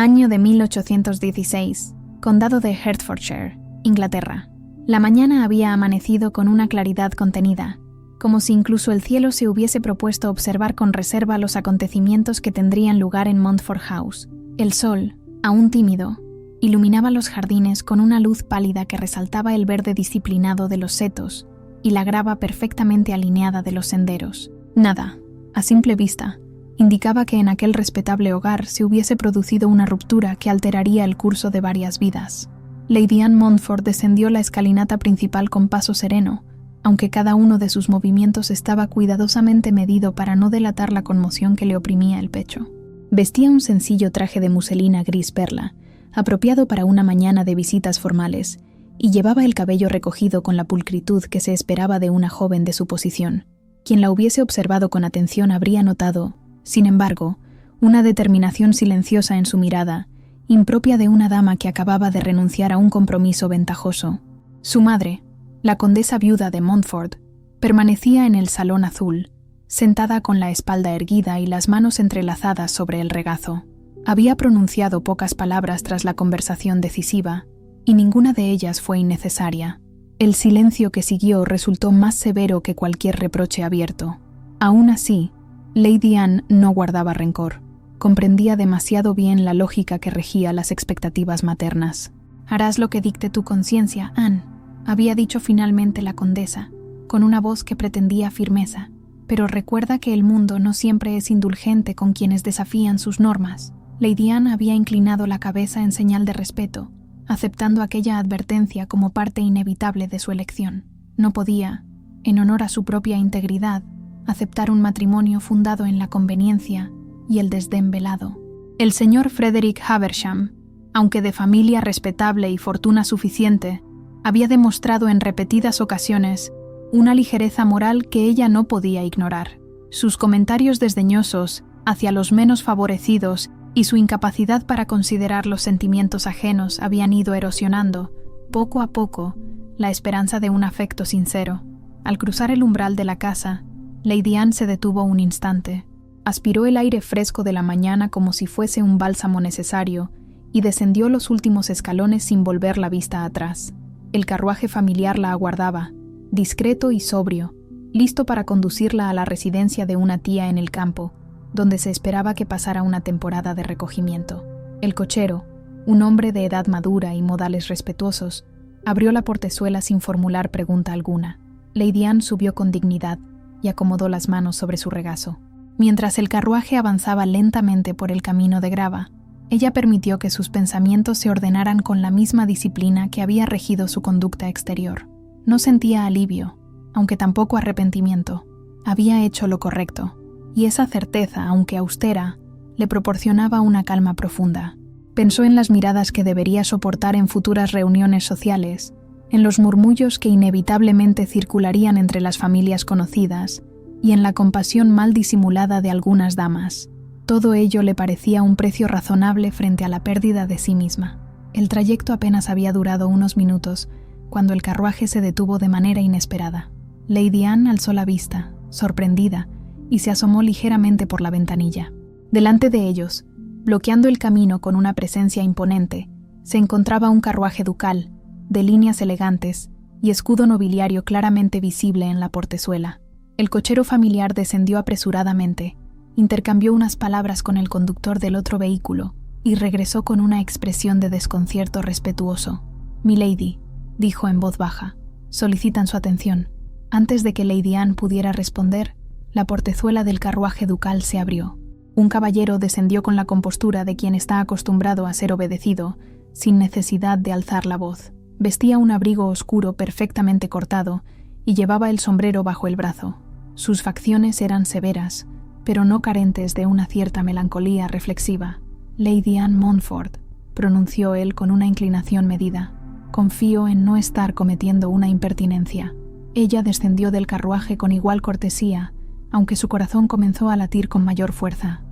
Año de 1816, Condado de Hertfordshire, Inglaterra. La mañana había amanecido con una claridad contenida, como si incluso el cielo se hubiese propuesto observar con reserva los acontecimientos que tendrían lugar en Montfort House. El sol, aún tímido, iluminaba los jardines con una luz pálida que resaltaba el verde disciplinado de los setos y la grava perfectamente alineada de los senderos. Nada, a simple vista, indicaba que en aquel respetable hogar se hubiese producido una ruptura que alteraría el curso de varias vidas. Lady Anne Montfort descendió la escalinata principal con paso sereno, aunque cada uno de sus movimientos estaba cuidadosamente medido para no delatar la conmoción que le oprimía el pecho. Vestía un sencillo traje de muselina gris perla, apropiado para una mañana de visitas formales, y llevaba el cabello recogido con la pulcritud que se esperaba de una joven de su posición. Quien la hubiese observado con atención habría notado, sin embargo, una determinación silenciosa en su mirada, impropia de una dama que acababa de renunciar a un compromiso ventajoso. Su madre, la condesa viuda de Montfort, permanecía en el salón azul, sentada con la espalda erguida y las manos entrelazadas sobre el regazo. Había pronunciado pocas palabras tras la conversación decisiva, y ninguna de ellas fue innecesaria. El silencio que siguió resultó más severo que cualquier reproche abierto. Aún así, Lady Anne no guardaba rencor. Comprendía demasiado bien la lógica que regía las expectativas maternas. «Harás lo que dicte tu conciencia, Anne», había dicho finalmente la condesa, con una voz que pretendía firmeza. «Pero recuerda que el mundo no siempre es indulgente con quienes desafían sus normas». Lady Anne había inclinado la cabeza en señal de respeto, aceptando aquella advertencia como parte inevitable de su elección. No podía, en honor a su propia integridad, aceptar un matrimonio fundado en la conveniencia y el desdén velado. El señor Frederick Haversham, aunque de familia respetable y fortuna suficiente, había demostrado en repetidas ocasiones una ligereza moral que ella no podía ignorar. Sus comentarios desdeñosos hacia los menos favorecidos y su incapacidad para considerar los sentimientos ajenos habían ido erosionando, poco a poco, la esperanza de un afecto sincero. Al cruzar el umbral de la casa, Lady Anne se detuvo un instante, aspiró el aire fresco de la mañana como si fuese un bálsamo necesario y descendió los últimos escalones sin volver la vista atrás. El carruaje familiar la aguardaba, discreto y sobrio, listo para conducirla a la residencia de una tía en el campo, donde se esperaba que pasara una temporada de recogimiento. El cochero, un hombre de edad madura y modales respetuosos, abrió la portezuela sin formular pregunta alguna. Lady Anne subió con dignidad y acomodó las manos sobre su regazo. Mientras el carruaje avanzaba lentamente por el camino de grava, ella permitió que sus pensamientos se ordenaran con la misma disciplina que había regido su conducta exterior. No sentía alivio, aunque tampoco arrepentimiento. Había hecho lo correcto, y esa certeza, aunque austera, le proporcionaba una calma profunda. Pensó en las miradas que debería soportar en futuras reuniones sociales, en los murmullos que inevitablemente circularían entre las familias conocidas, y en la compasión mal disimulada de algunas damas. Todo ello le parecía un precio razonable frente a la pérdida de sí misma. El trayecto apenas había durado unos minutos, cuando el carruaje se detuvo de manera inesperada. Lady Anne alzó la vista, sorprendida, y se asomó ligeramente por la ventanilla. Delante de ellos, bloqueando el camino con una presencia imponente, se encontraba un carruaje ducal, de líneas elegantes y escudo nobiliario claramente visible en la portezuela. El cochero familiar descendió apresuradamente, intercambió unas palabras con el conductor del otro vehículo y regresó con una expresión de desconcierto respetuoso. «Milady», dijo en voz baja, «solicitan su atención». Antes de que Lady Anne pudiera responder, la portezuela del carruaje ducal se abrió. Un caballero descendió con la compostura de quien está acostumbrado a ser obedecido, sin necesidad de alzar la voz. Vestía un abrigo oscuro perfectamente cortado y llevaba el sombrero bajo el brazo. Sus facciones eran severas, pero no carentes de una cierta melancolía reflexiva. «Lady Anne Montfort», pronunció él con una inclinación medida. «Confío en no estar cometiendo una impertinencia». Ella descendió del carruaje con igual cortesía, aunque su corazón comenzó a latir con mayor fuerza.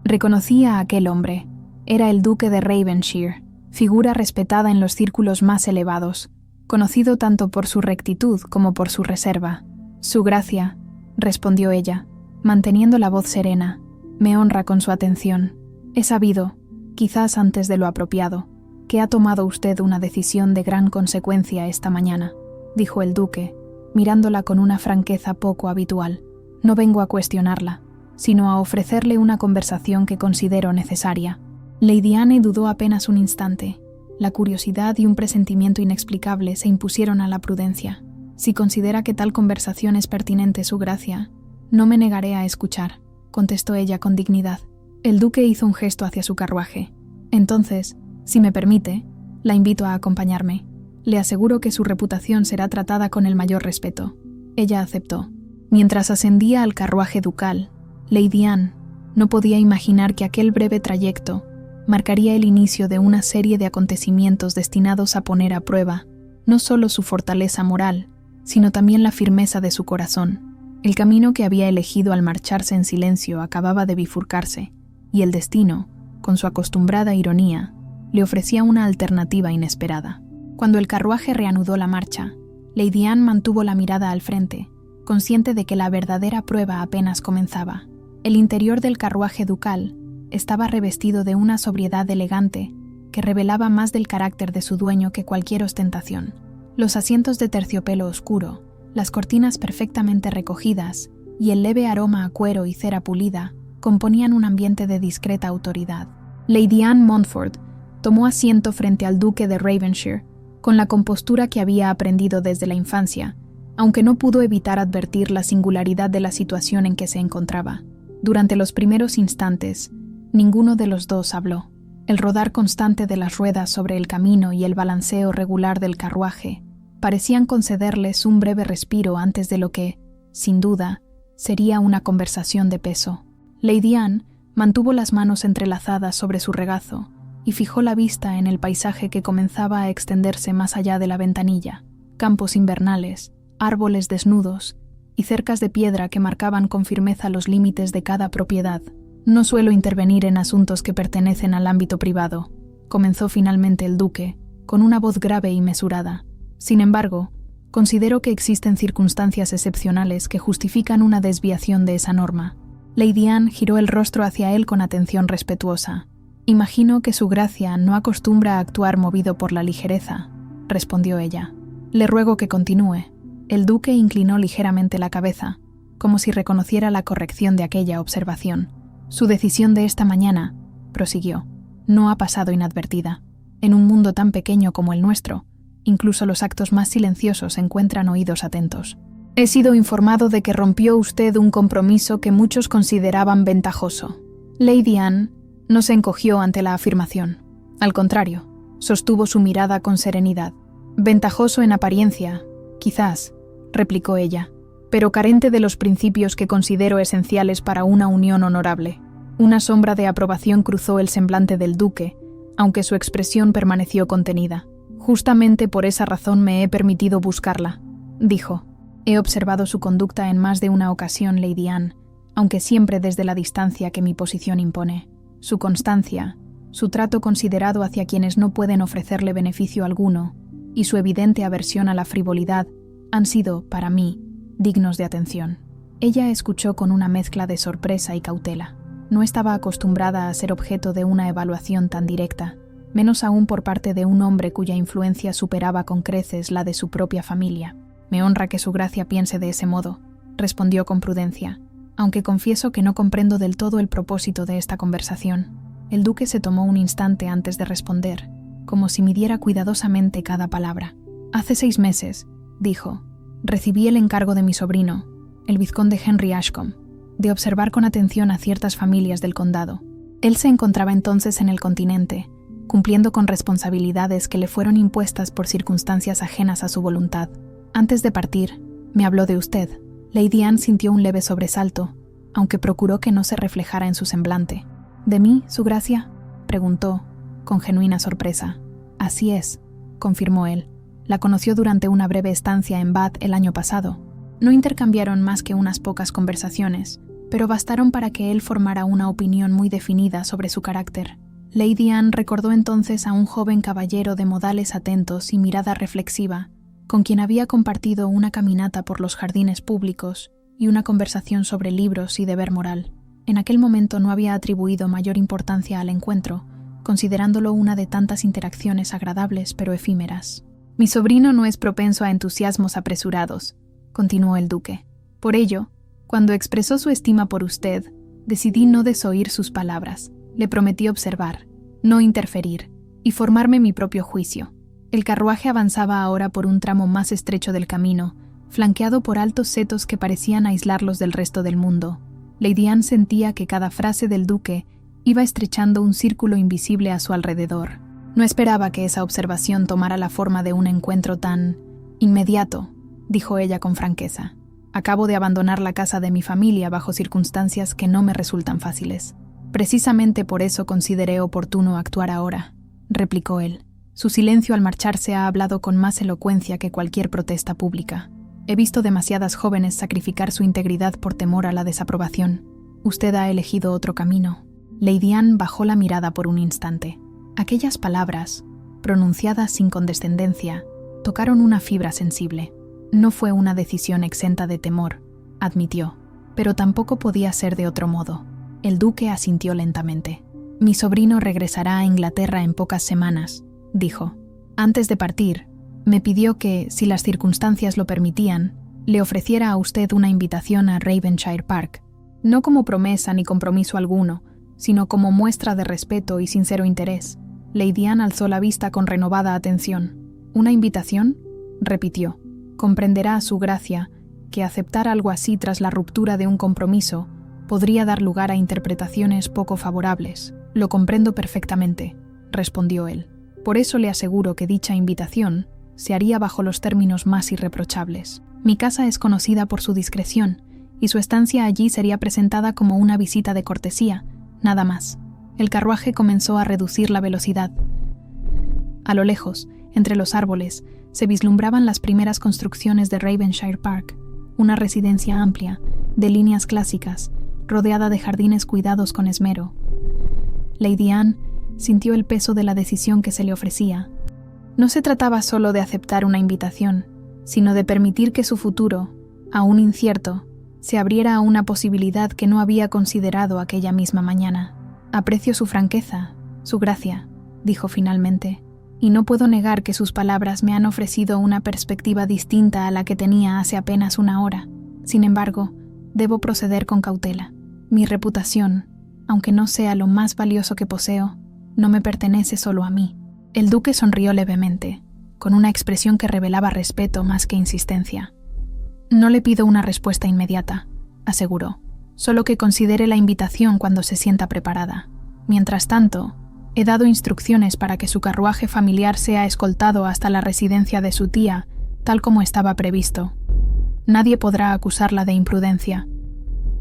Reconocía a aquel hombre. Era el duque de Ravenshire, figura respetada en los círculos más elevados, conocido tanto por su rectitud como por su reserva. «Su gracia», respondió ella, manteniendo la voz serena, «me honra con su atención. He sabido, quizás antes de lo apropiado, que ha tomado usted una decisión de gran consecuencia esta mañana, dijo el duque, mirándola con una franqueza poco habitual. No vengo a cuestionarla, sino a ofrecerle una conversación que considero necesaria. Lady Anne dudó apenas un instante. La curiosidad y un presentimiento inexplicable se impusieron a la prudencia. Si considera que tal conversación es pertinente, su gracia, no me negaré a escuchar, contestó ella con dignidad. El duque hizo un gesto hacia su carruaje. Entonces, si me permite, la invito a acompañarme. Le aseguro que su reputación será tratada con el mayor respeto. Ella aceptó. Mientras ascendía al carruaje ducal, Lady Anne no podía imaginar que aquel breve trayecto marcaría el inicio de una serie de acontecimientos destinados a poner a prueba no solo su fortaleza moral, sino también la firmeza de su corazón. El camino que había elegido al marcharse en silencio acababa de bifurcarse, y el destino, con su acostumbrada ironía, le ofrecía una alternativa inesperada. Cuando el carruaje reanudó la marcha, Lady Anne mantuvo la mirada al frente, consciente de que la verdadera prueba apenas comenzaba. El interior del carruaje ducal estaba revestido de una sobriedad elegante que revelaba más del carácter de su dueño que cualquier ostentación. Los asientos de terciopelo oscuro, las cortinas perfectamente recogidas y el leve aroma a cuero y cera pulida componían un ambiente de discreta autoridad. Lady Anne Montfort tomó asiento frente al duque de Ravenshire con la compostura que había aprendido desde la infancia, aunque no pudo evitar advertir la singularidad de la situación en que se encontraba. Durante los primeros instantes, ninguno de los dos habló. El rodar constante de las ruedas sobre el camino y el balanceo regular del carruaje parecían concederles un breve respiro antes de lo que, sin duda, sería una conversación de peso. Lady Anne mantuvo las manos entrelazadas sobre su regazo y fijó la vista en el paisaje que comenzaba a extenderse más allá de la ventanilla. Campos invernales, árboles desnudos y cercas de piedra que marcaban con firmeza los límites de cada propiedad. No suelo intervenir en asuntos que pertenecen al ámbito privado, comenzó finalmente el duque, con una voz grave y mesurada. Sin embargo, considero que existen circunstancias excepcionales que justifican una desviación de esa norma. Lady Anne giró el rostro hacia él con atención respetuosa. Imagino que su gracia no acostumbra a actuar movido por la ligereza, respondió ella. Le ruego que continúe. El duque inclinó ligeramente la cabeza, como si reconociera la corrección de aquella observación. Su decisión de esta mañana, prosiguió, no ha pasado inadvertida. En un mundo tan pequeño como el nuestro, incluso los actos más silenciosos encuentran oídos atentos. He sido informado de que rompió usted un compromiso que muchos consideraban ventajoso. Lady Anne no se encogió ante la afirmación. Al contrario, sostuvo su mirada con serenidad. Ventajoso en apariencia, quizás, replicó ella, pero carente de los principios que considero esenciales para una unión honorable. Una sombra de aprobación cruzó el semblante del duque, aunque su expresión permaneció contenida. Justamente por esa razón me he permitido buscarla, dijo. He observado su conducta en más de una ocasión, Lady Anne, aunque siempre desde la distancia que mi posición impone. Su constancia, su trato considerado hacia quienes no pueden ofrecerle beneficio alguno, y su evidente aversión a la frivolidad han sido, para mí, dignos de atención. Ella escuchó con una mezcla de sorpresa y cautela. No estaba acostumbrada a ser objeto de una evaluación tan directa, menos aún por parte de un hombre cuya influencia superaba con creces la de su propia familia. Me honra que su gracia piense de ese modo, respondió con prudencia, aunque confieso que no comprendo del todo el propósito de esta conversación. El duque se tomó un instante antes de responder, como si midiera cuidadosamente cada palabra. Hace 6 meses, dijo, recibí el encargo de mi sobrino, el vizconde Henry Ashcombe, de observar con atención a ciertas familias del condado. Él se encontraba entonces en el continente, cumpliendo con responsabilidades que le fueron impuestas por circunstancias ajenas a su voluntad. Antes de partir, me habló de usted. Lady Anne sintió un leve sobresalto, aunque procuró que no se reflejara en su semblante. ¿De mí, su gracia?, preguntó, con genuina sorpresa. Así es, confirmó él. La conoció durante una breve estancia en Bath el año pasado. No intercambiaron más que unas pocas conversaciones, pero bastaron para que él formara una opinión muy definida sobre su carácter. Lady Anne recordó entonces a un joven caballero de modales atentos y mirada reflexiva, con quien había compartido una caminata por los jardines públicos y una conversación sobre libros y deber moral. En aquel momento no había atribuido mayor importancia al encuentro, considerándolo una de tantas interacciones agradables pero efímeras. Mi sobrino no es propenso a entusiasmos apresurados, continuó el duque. Por ello, cuando expresó su estima por usted, decidí no desoír sus palabras. Le prometí observar, no interferir, y formarme mi propio juicio. El carruaje avanzaba ahora por un tramo más estrecho del camino, flanqueado por altos setos que parecían aislarlos del resto del mundo. Lady Anne sentía que cada frase del duque iba estrechando un círculo invisible a su alrededor. No esperaba que esa observación tomara la forma de un encuentro tan inmediato, dijo ella con franqueza. Acabo de abandonar la casa de mi familia bajo circunstancias que no me resultan fáciles. Precisamente por eso consideré oportuno actuar ahora, replicó él. Su silencio al marcharse ha hablado con más elocuencia que cualquier protesta pública. He visto demasiadas jóvenes sacrificar su integridad por temor a la desaprobación. Usted ha elegido otro camino. Lady Anne bajó la mirada por un instante. Aquellas palabras, pronunciadas sin condescendencia, tocaron una fibra sensible. No fue una decisión exenta de temor, admitió, pero tampoco podía ser de otro modo. El duque asintió lentamente. Mi sobrino regresará a Inglaterra en pocas semanas, dijo. Antes de partir, me pidió que, si las circunstancias lo permitían, le ofreciera a usted una invitación a Ravenshire Park, no como promesa ni compromiso alguno, sino como muestra de respeto y sincero interés. Lady Anne alzó la vista con renovada atención. ¿Una invitación?, repitió. Comprenderá, su gracia, que aceptar algo así tras la ruptura de un compromiso podría dar lugar a interpretaciones poco favorables. Lo comprendo perfectamente, respondió él. Por eso le aseguro que dicha invitación se haría bajo los términos más irreprochables. Mi casa es conocida por su discreción, y su estancia allí sería presentada como una visita de cortesía, nada más. El carruaje comenzó a reducir la velocidad. A lo lejos, entre los árboles, se vislumbraban las primeras construcciones de Ravenshire Park, una residencia amplia, de líneas clásicas, rodeada de jardines cuidados con esmero. Lady Anne sintió el peso de la decisión que se le ofrecía. No se trataba solo de aceptar una invitación, sino de permitir que su futuro, aún incierto, se abriera a una posibilidad que no había considerado aquella misma mañana. Aprecio su franqueza, su gracia, dijo finalmente, y no puedo negar que sus palabras me han ofrecido una perspectiva distinta a la que tenía hace apenas una hora. Sin embargo, debo proceder con cautela. Mi reputación, aunque no sea lo más valioso que poseo, no me pertenece solo a mí. El duque sonrió levemente, con una expresión que revelaba respeto más que insistencia. No le pido una respuesta inmediata, aseguró, solo que considere la invitación cuando se sienta preparada. Mientras tanto, he dado instrucciones para que su carruaje familiar sea escoltado hasta la residencia de su tía, tal como estaba previsto. Nadie podrá acusarla de imprudencia.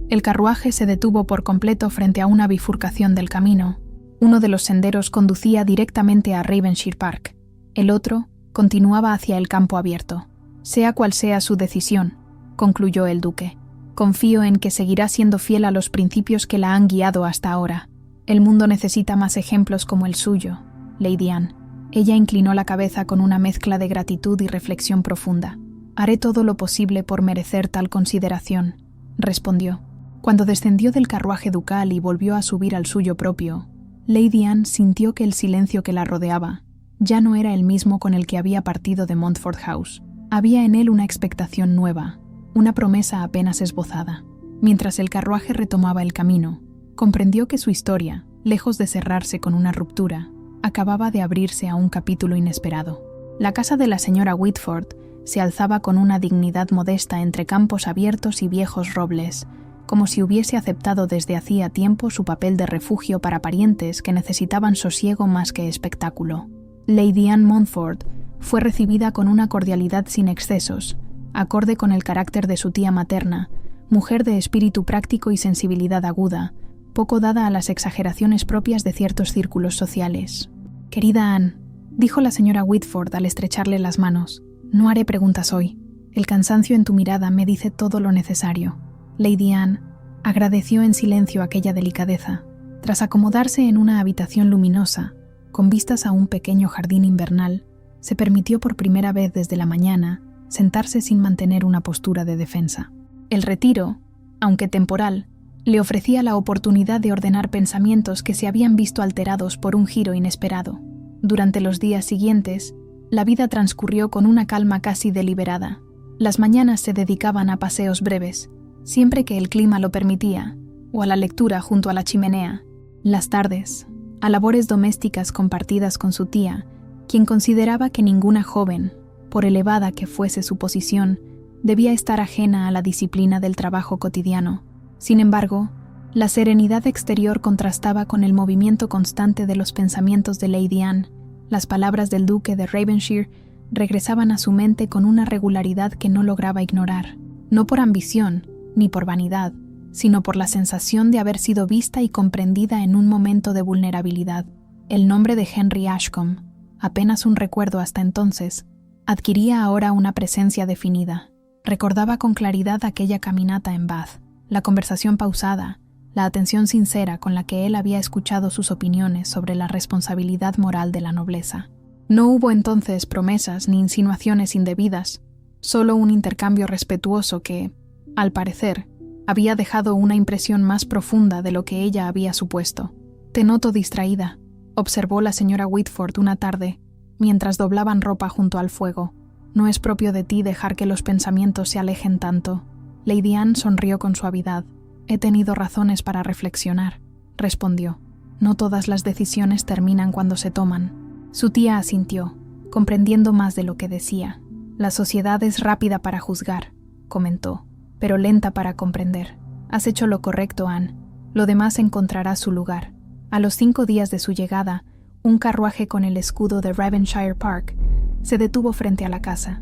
El carruaje se detuvo por completo frente a una bifurcación del camino. Uno de los senderos conducía directamente a Ravenshire Park. El otro continuaba hacia el campo abierto. Sea cual sea su decisión, concluyó el duque, confío en que seguirá siendo fiel a los principios que la han guiado hasta ahora. El mundo necesita más ejemplos como el suyo, Lady Anne. Ella inclinó la cabeza con una mezcla de gratitud y reflexión profunda. Haré todo lo posible por merecer tal consideración, respondió. Cuando descendió del carruaje ducal y volvió a subir al suyo propio, Lady Anne sintió que el silencio que la rodeaba ya no era el mismo con el que había partido de Montfort House. Había en él una expectación nueva, una promesa apenas esbozada. Mientras el carruaje retomaba el camino, comprendió que su historia, lejos de cerrarse con una ruptura, acababa de abrirse a un capítulo inesperado. La casa de la señora Whitford se alzaba con una dignidad modesta entre campos abiertos y viejos robles, como si hubiese aceptado desde hacía tiempo su papel de refugio para parientes que necesitaban sosiego más que espectáculo. Lady Anne Montfort fue recibida con una cordialidad sin excesos, acorde con el carácter de su tía materna, mujer de espíritu práctico y sensibilidad aguda, poco dada a las exageraciones propias de ciertos círculos sociales. «Querida Anne», dijo la señora Whitford al estrecharle las manos, «no haré preguntas hoy. El cansancio en tu mirada me dice todo lo necesario». Lady Anne agradeció en silencio aquella delicadeza. Tras acomodarse en una habitación luminosa, con vistas a un pequeño jardín invernal, se permitió por primera vez desde la mañana sentarse sin mantener una postura de defensa. El retiro, aunque temporal, Le ofrecía la oportunidad de ordenar pensamientos que se habían visto alterados por un giro inesperado. Durante los días siguientes, la vida transcurrió con una calma casi deliberada. Las mañanas se dedicaban a paseos breves, siempre que el clima lo permitía, o a la lectura junto a la chimenea. Las tardes, a labores domésticas compartidas con su tía, quien consideraba que ninguna joven, por elevada que fuese su posición, debía estar ajena a la disciplina del trabajo cotidiano. Sin embargo, la serenidad exterior contrastaba con el movimiento constante de los pensamientos de Lady Anne. Las palabras del duque de Ravenshire regresaban a su mente con una regularidad que no lograba ignorar, no por ambición ni por vanidad, sino por la sensación de haber sido vista y comprendida en un momento de vulnerabilidad. El nombre de Henry Ashcombe, apenas un recuerdo hasta entonces, adquiría ahora una presencia definida. Recordaba con claridad aquella caminata en Bath, la conversación pausada, la atención sincera con la que él había escuchado sus opiniones sobre la responsabilidad moral de la nobleza. No hubo entonces promesas ni insinuaciones indebidas, solo un intercambio respetuoso que, al parecer, había dejado una impresión más profunda de lo que ella había supuesto. «Te noto distraída», observó la señora Whitford una tarde, mientras doblaban ropa junto al fuego. «No es propio de ti dejar que los pensamientos se alejen tanto». Lady Anne sonrió con suavidad. «He tenido razones para reflexionar», respondió. «No todas las decisiones terminan cuando se toman». Su tía asintió, comprendiendo más de lo que decía. «La sociedad es rápida para juzgar», comentó, «pero lenta para comprender. Has hecho lo correcto, Anne. Lo demás encontrará su lugar». A los 5 días de su llegada, un carruaje con el escudo de Ravenshire Park se detuvo frente a la casa.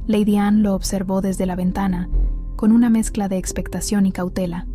Lady Anne lo observó desde la ventana, con una mezcla de expectación y cautela.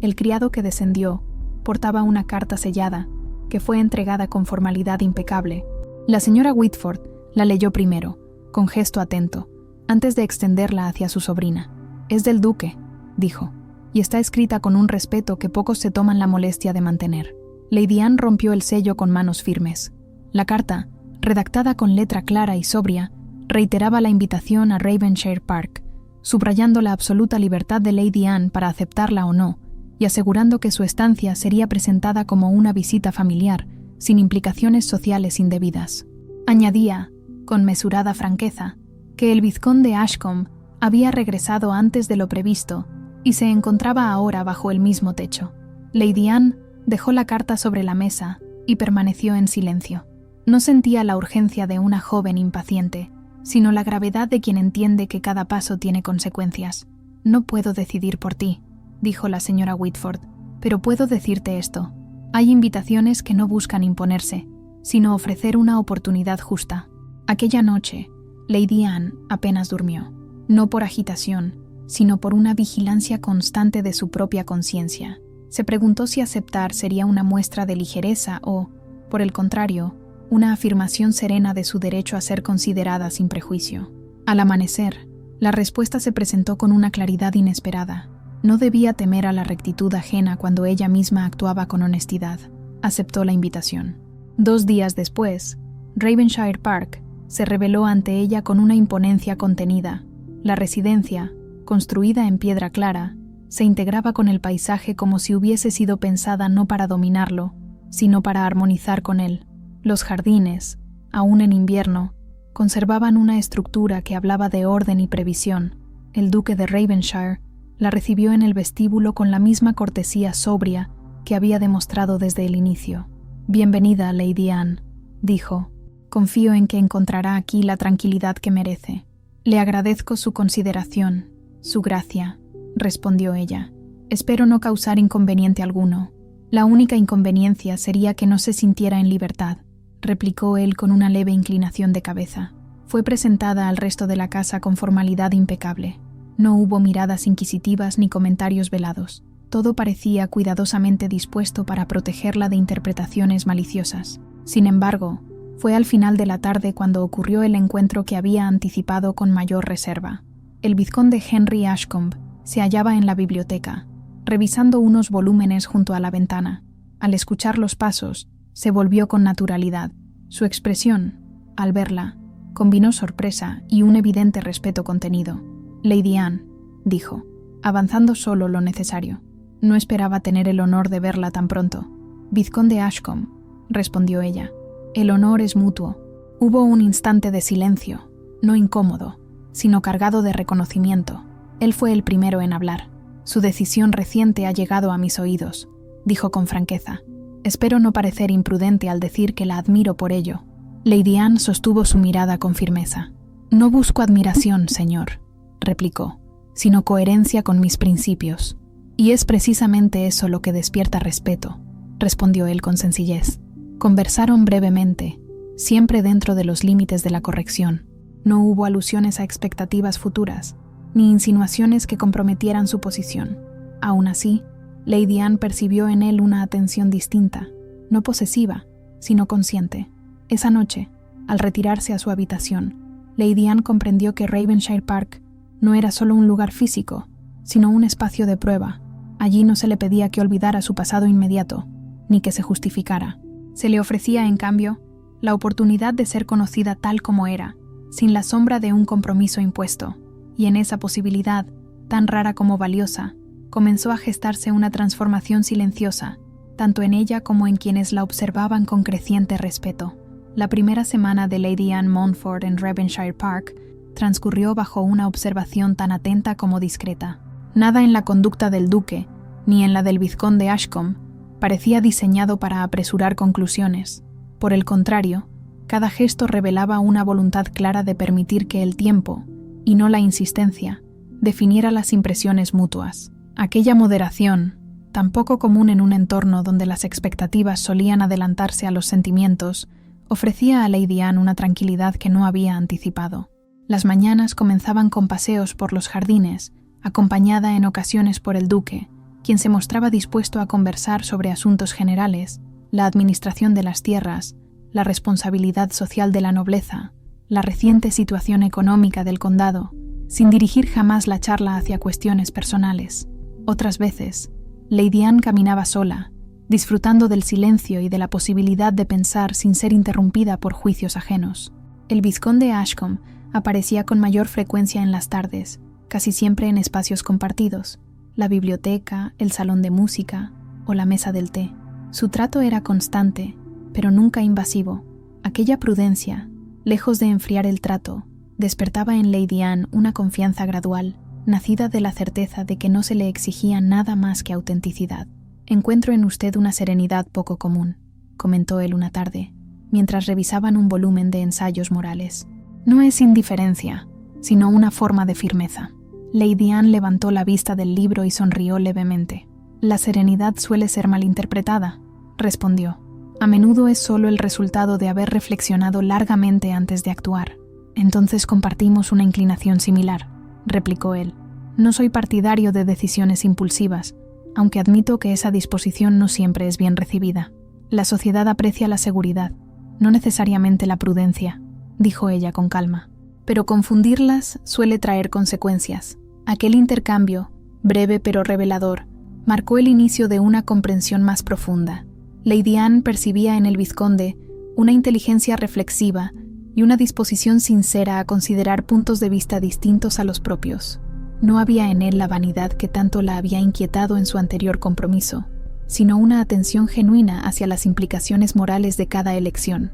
El criado que descendió portaba una carta sellada, que fue entregada con formalidad impecable. La señora Whitford la leyó primero, con gesto atento, antes de extenderla hacia su sobrina. «Es del duque», dijo, «y está escrita con un respeto que pocos se toman la molestia de mantener». Lady Anne rompió el sello con manos firmes. La carta, redactada con letra clara y sobria, reiteraba la invitación a Ravenshire Park, subrayando la absoluta libertad de Lady Anne para aceptarla o no, y asegurando que su estancia sería presentada como una visita familiar, sin implicaciones sociales indebidas. Añadía, con mesurada franqueza, que el vizconde Ashcombe había regresado antes de lo previsto y se encontraba ahora bajo el mismo techo. Lady Anne dejó la carta sobre la mesa y permaneció en silencio. No sentía la urgencia de una joven impaciente, sino la gravedad de quien entiende que cada paso tiene consecuencias. «No puedo decidir por ti», dijo la señora Whitford, «pero puedo decirte esto. Hay invitaciones que no buscan imponerse, sino ofrecer una oportunidad justa». Aquella noche, Lady Anne apenas durmió, no por agitación, sino por una vigilancia constante de su propia conciencia. Se preguntó si aceptar sería una muestra de ligereza o, por el contrario, una afirmación serena de su derecho a ser considerada sin prejuicio. Al amanecer, la respuesta se presentó con una claridad inesperada. No debía temer a la rectitud ajena cuando ella misma actuaba con honestidad. Aceptó la invitación. 2 días después, Ravenshire Park se reveló ante ella con una imponencia contenida. La residencia, construida en piedra clara, se integraba con el paisaje como si hubiese sido pensada no para dominarlo, sino para armonizar con él. Los jardines, aún en invierno, conservaban una estructura que hablaba de orden y previsión. El duque de Ravenshire la recibió en el vestíbulo con la misma cortesía sobria que había demostrado desde el inicio. «Bienvenida, Lady Anne», dijo. «Confío en que encontrará aquí la tranquilidad que merece». «Le agradezco su consideración, su gracia», respondió ella. «Espero no causar inconveniente alguno». «La única inconveniencia sería que no se sintiera en libertad», replicó él con una leve inclinación de cabeza. Fue presentada al resto de la casa con formalidad impecable. No hubo miradas inquisitivas ni comentarios velados. Todo parecía cuidadosamente dispuesto para protegerla de interpretaciones maliciosas. Sin embargo, fue al final de la tarde cuando ocurrió el encuentro que había anticipado con mayor reserva. El vizconde Henry Ashcombe se hallaba en la biblioteca, revisando unos volúmenes junto a la ventana. Al escuchar los pasos, se volvió con naturalidad. Su expresión, al verla, combinó sorpresa y un evidente respeto contenido. «Lady Anne», dijo, avanzando solo lo necesario. No esperaba tener el honor de verla tan pronto. «Vizconde Ashcombe», respondió ella. «El honor es mutuo». Hubo un instante de silencio, no incómodo, sino cargado de reconocimiento. Él fue el primero en hablar. «Su decisión reciente ha llegado a mis oídos», dijo con franqueza. «Espero no parecer imprudente al decir que la admiro por ello». Lady Anne sostuvo su mirada con firmeza. «No busco admiración, señor», replicó, «sino coherencia con mis principios. Y es precisamente eso lo que despierta respeto», respondió él con sencillez. Conversaron brevemente, siempre dentro de los límites de la corrección. No hubo alusiones a expectativas futuras, ni insinuaciones que comprometieran su posición. Aún así, Lady Anne percibió en él una atención distinta, no posesiva, sino consciente. Esa noche, al retirarse a su habitación, Lady Anne comprendió que Ravenshire Park no era solo un lugar físico, sino un espacio de prueba. Allí no se le pedía que olvidara su pasado inmediato, ni que se justificara. Se le ofrecía, en cambio, la oportunidad de ser conocida tal como era, sin la sombra de un compromiso impuesto, y en esa posibilidad, tan rara como valiosa, comenzó a gestarse una transformación silenciosa, tanto en ella como en quienes la observaban con creciente respeto. La primera semana de Lady Anne Montfort en Ravenshire Park transcurrió bajo una observación tan atenta como discreta. Nada en la conducta del duque, ni en la del vizconde Ashcombe, parecía diseñado para apresurar conclusiones. Por el contrario, cada gesto revelaba una voluntad clara de permitir que el tiempo, y no la insistencia, definiera las impresiones mutuas. Aquella moderación, tan poco común en un entorno donde las expectativas solían adelantarse a los sentimientos, ofrecía a Lady Anne una tranquilidad que no había anticipado. Las mañanas comenzaban con paseos por los jardines, acompañada en ocasiones por el duque, quien se mostraba dispuesto a conversar sobre asuntos generales, la administración de las tierras, la responsabilidad social de la nobleza, la reciente situación económica del condado, sin dirigir jamás la charla hacia cuestiones personales. Otras veces, Lady Anne caminaba sola, disfrutando del silencio y de la posibilidad de pensar sin ser interrumpida por juicios ajenos. El vizconde Ashcombe aparecía con mayor frecuencia en las tardes, casi siempre en espacios compartidos, la biblioteca, el salón de música o la mesa del té. Su trato era constante, pero nunca invasivo. Aquella prudencia, lejos de enfriar el trato, despertaba en Lady Anne una confianza gradual, nacida de la certeza de que no se le exigía nada más que autenticidad. «Encuentro en usted una serenidad poco común», comentó él una tarde, mientras revisaban un volumen de ensayos morales. «No es indiferencia, sino una forma de firmeza». Lady Anne levantó la vista del libro y sonrió levemente. «La serenidad suele ser malinterpretada», respondió. «A menudo es solo el resultado de haber reflexionado largamente antes de actuar». «Entonces compartimos una inclinación similar», replicó él. «No soy partidario de decisiones impulsivas, aunque admito que esa disposición no siempre es bien recibida. La sociedad aprecia la seguridad, no necesariamente la prudencia», dijo ella con calma. «Pero confundirlas suele traer consecuencias». Aquel intercambio, breve pero revelador, marcó el inicio de una comprensión más profunda. Lady Anne percibía en el vizconde una inteligencia reflexiva y una disposición sincera a considerar puntos de vista distintos a los propios. No había en él la vanidad que tanto la había inquietado en su anterior compromiso, sino una atención genuina hacia las implicaciones morales de cada elección.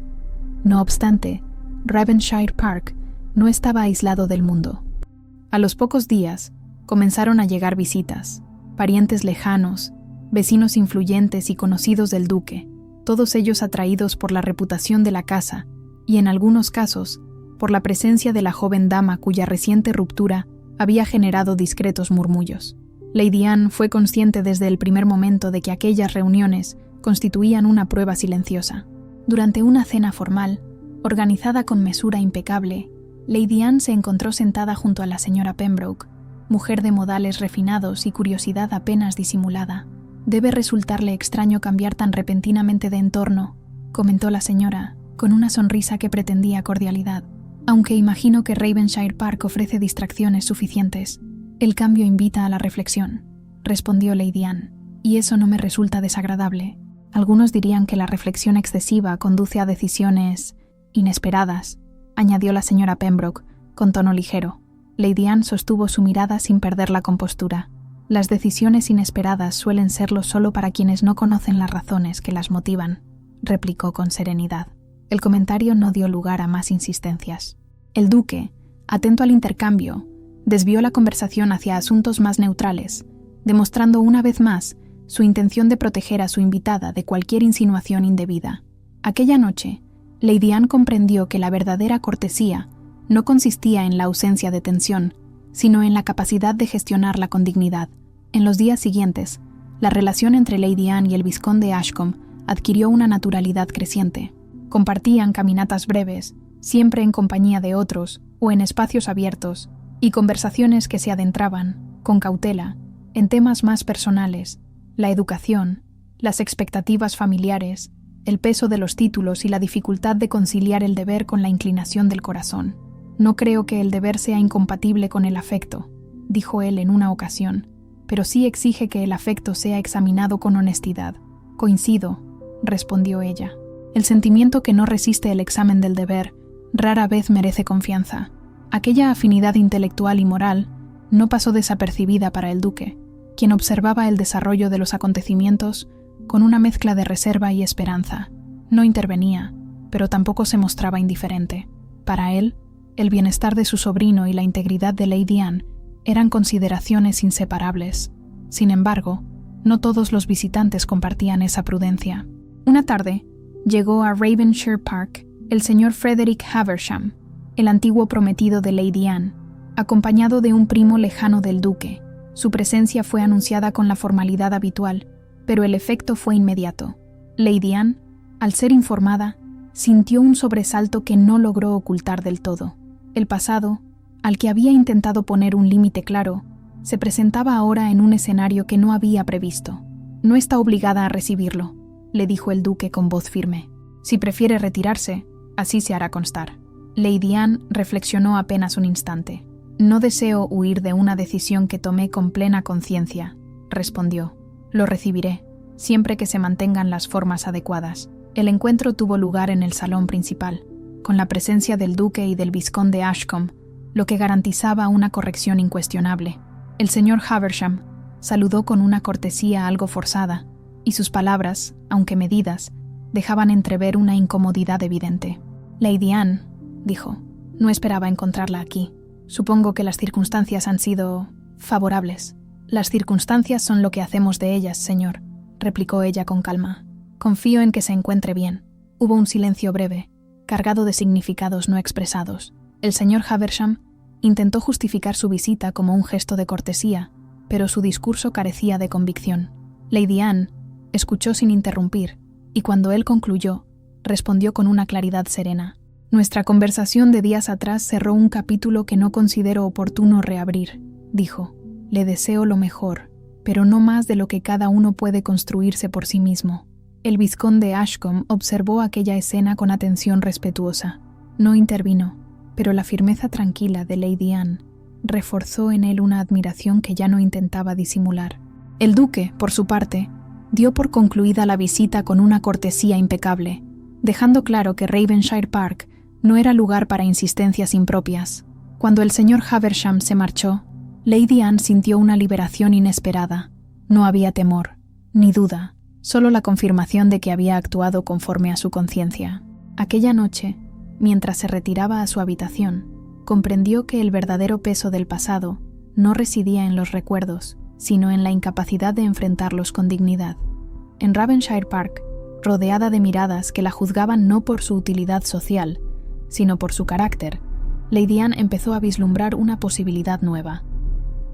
No obstante, Ravenshire Park no estaba aislado del mundo. A los pocos días, comenzaron a llegar visitas, parientes lejanos, vecinos influyentes y conocidos del duque, todos ellos atraídos por la reputación de la casa y, en algunos casos, por la presencia de la joven dama cuya reciente ruptura había generado discretos murmullos. Lady Anne fue consciente desde el primer momento de que aquellas reuniones constituían una prueba silenciosa. Durante una cena formal, organizada con mesura impecable, Lady Anne se encontró sentada junto a la señora Pembroke, mujer de modales refinados y curiosidad apenas disimulada. «Debe resultarle extraño cambiar tan repentinamente de entorno», comentó la señora, con una sonrisa que pretendía cordialidad. «Aunque imagino que Ravenshire Park ofrece distracciones suficientes. El cambio invita a la reflexión», respondió Lady Anne, «y eso no me resulta desagradable. Algunos dirían que la reflexión excesiva conduce a decisiones inesperadas», añadió la señora Pembroke, con tono ligero. Lady Anne sostuvo su mirada sin perder la compostura. Las decisiones inesperadas suelen serlo solo para quienes no conocen las razones que las motivan, replicó con serenidad. El comentario no dio lugar a más insistencias. El duque, atento al intercambio, desvió la conversación hacia asuntos más neutrales, demostrando una vez más su intención de proteger a su invitada de cualquier insinuación indebida. Aquella noche, Lady Anne comprendió que la verdadera cortesía no consistía en la ausencia de tensión, sino en la capacidad de gestionarla con dignidad. En los días siguientes, la relación entre Lady Anne y el vizconde Ashcombe adquirió una naturalidad creciente. Compartían caminatas breves, siempre en compañía de otros o en espacios abiertos, y conversaciones que se adentraban, con cautela, en temas más personales: la educación, las expectativas familiares, el peso de los títulos y la dificultad de conciliar el deber con la inclinación del corazón. «No creo que el deber sea incompatible con el afecto», dijo él en una ocasión, «pero sí exige que el afecto sea examinado con honestidad». «Coincido», respondió ella. «El sentimiento que no resiste el examen del deber rara vez merece confianza». Aquella afinidad intelectual y moral no pasó desapercibida para el duque, quien observaba el desarrollo de los acontecimientos con una mezcla de reserva y esperanza. No intervenía, pero tampoco se mostraba indiferente. Para él, el bienestar de su sobrino y la integridad de Lady Anne eran consideraciones inseparables. Sin embargo, no todos los visitantes compartían esa prudencia. Una tarde, llegó a Ravenshire Park el señor Frederick Haversham, el antiguo prometido de Lady Anne, acompañado de un primo lejano del duque. Su presencia fue anunciada con la formalidad habitual, pero el efecto fue inmediato. Lady Anne, al ser informada, sintió un sobresalto que no logró ocultar del todo. El pasado, al que había intentado poner un límite claro, se presentaba ahora en un escenario que no había previsto. «No está obligada a recibirlo», le dijo el duque con voz firme. «Si prefiere retirarse, así se hará constar». Lady Anne reflexionó apenas un instante. «No deseo huir de una decisión que tomé con plena conciencia», respondió. «Lo recibiré, siempre que se mantengan las formas adecuadas». El encuentro tuvo lugar en el salón principal, con la presencia del duque y del vizconde Ashcombe, lo que garantizaba una corrección incuestionable. El señor Haversham saludó con una cortesía algo forzada, y sus palabras, aunque medidas, dejaban entrever una incomodidad evidente. «Lady Anne», dijo, «no esperaba encontrarla aquí. Supongo que las circunstancias han sido favorables». «Las circunstancias son lo que hacemos de ellas, señor», replicó ella con calma. «Confío en que se encuentre bien». Hubo un silencio breve, cargado de significados no expresados. El señor Haversham intentó justificar su visita como un gesto de cortesía, pero su discurso carecía de convicción. Lady Anne escuchó sin interrumpir, y cuando él concluyó, respondió con una claridad serena. «Nuestra conversación de días atrás cerró un capítulo que no considero oportuno reabrir», dijo. «Le deseo lo mejor, pero no más de lo que cada uno puede construirse por sí mismo». El vizconde Ashcombe observó aquella escena con atención respetuosa. No intervino, pero la firmeza tranquila de Lady Anne reforzó en él una admiración que ya no intentaba disimular. El duque, por su parte, dio por concluida la visita con una cortesía impecable, dejando claro que Ravenshire Park no era lugar para insistencias impropias. Cuando el señor Haversham se marchó, Lady Anne sintió una liberación inesperada. No había temor, ni duda, solo la confirmación de que había actuado conforme a su conciencia. Aquella noche, mientras se retiraba a su habitación, comprendió que el verdadero peso del pasado no residía en los recuerdos, sino en la incapacidad de enfrentarlos con dignidad. En Ravenshire Park, rodeada de miradas que la juzgaban no por su utilidad social, sino por su carácter, Lady Anne empezó a vislumbrar una posibilidad nueva,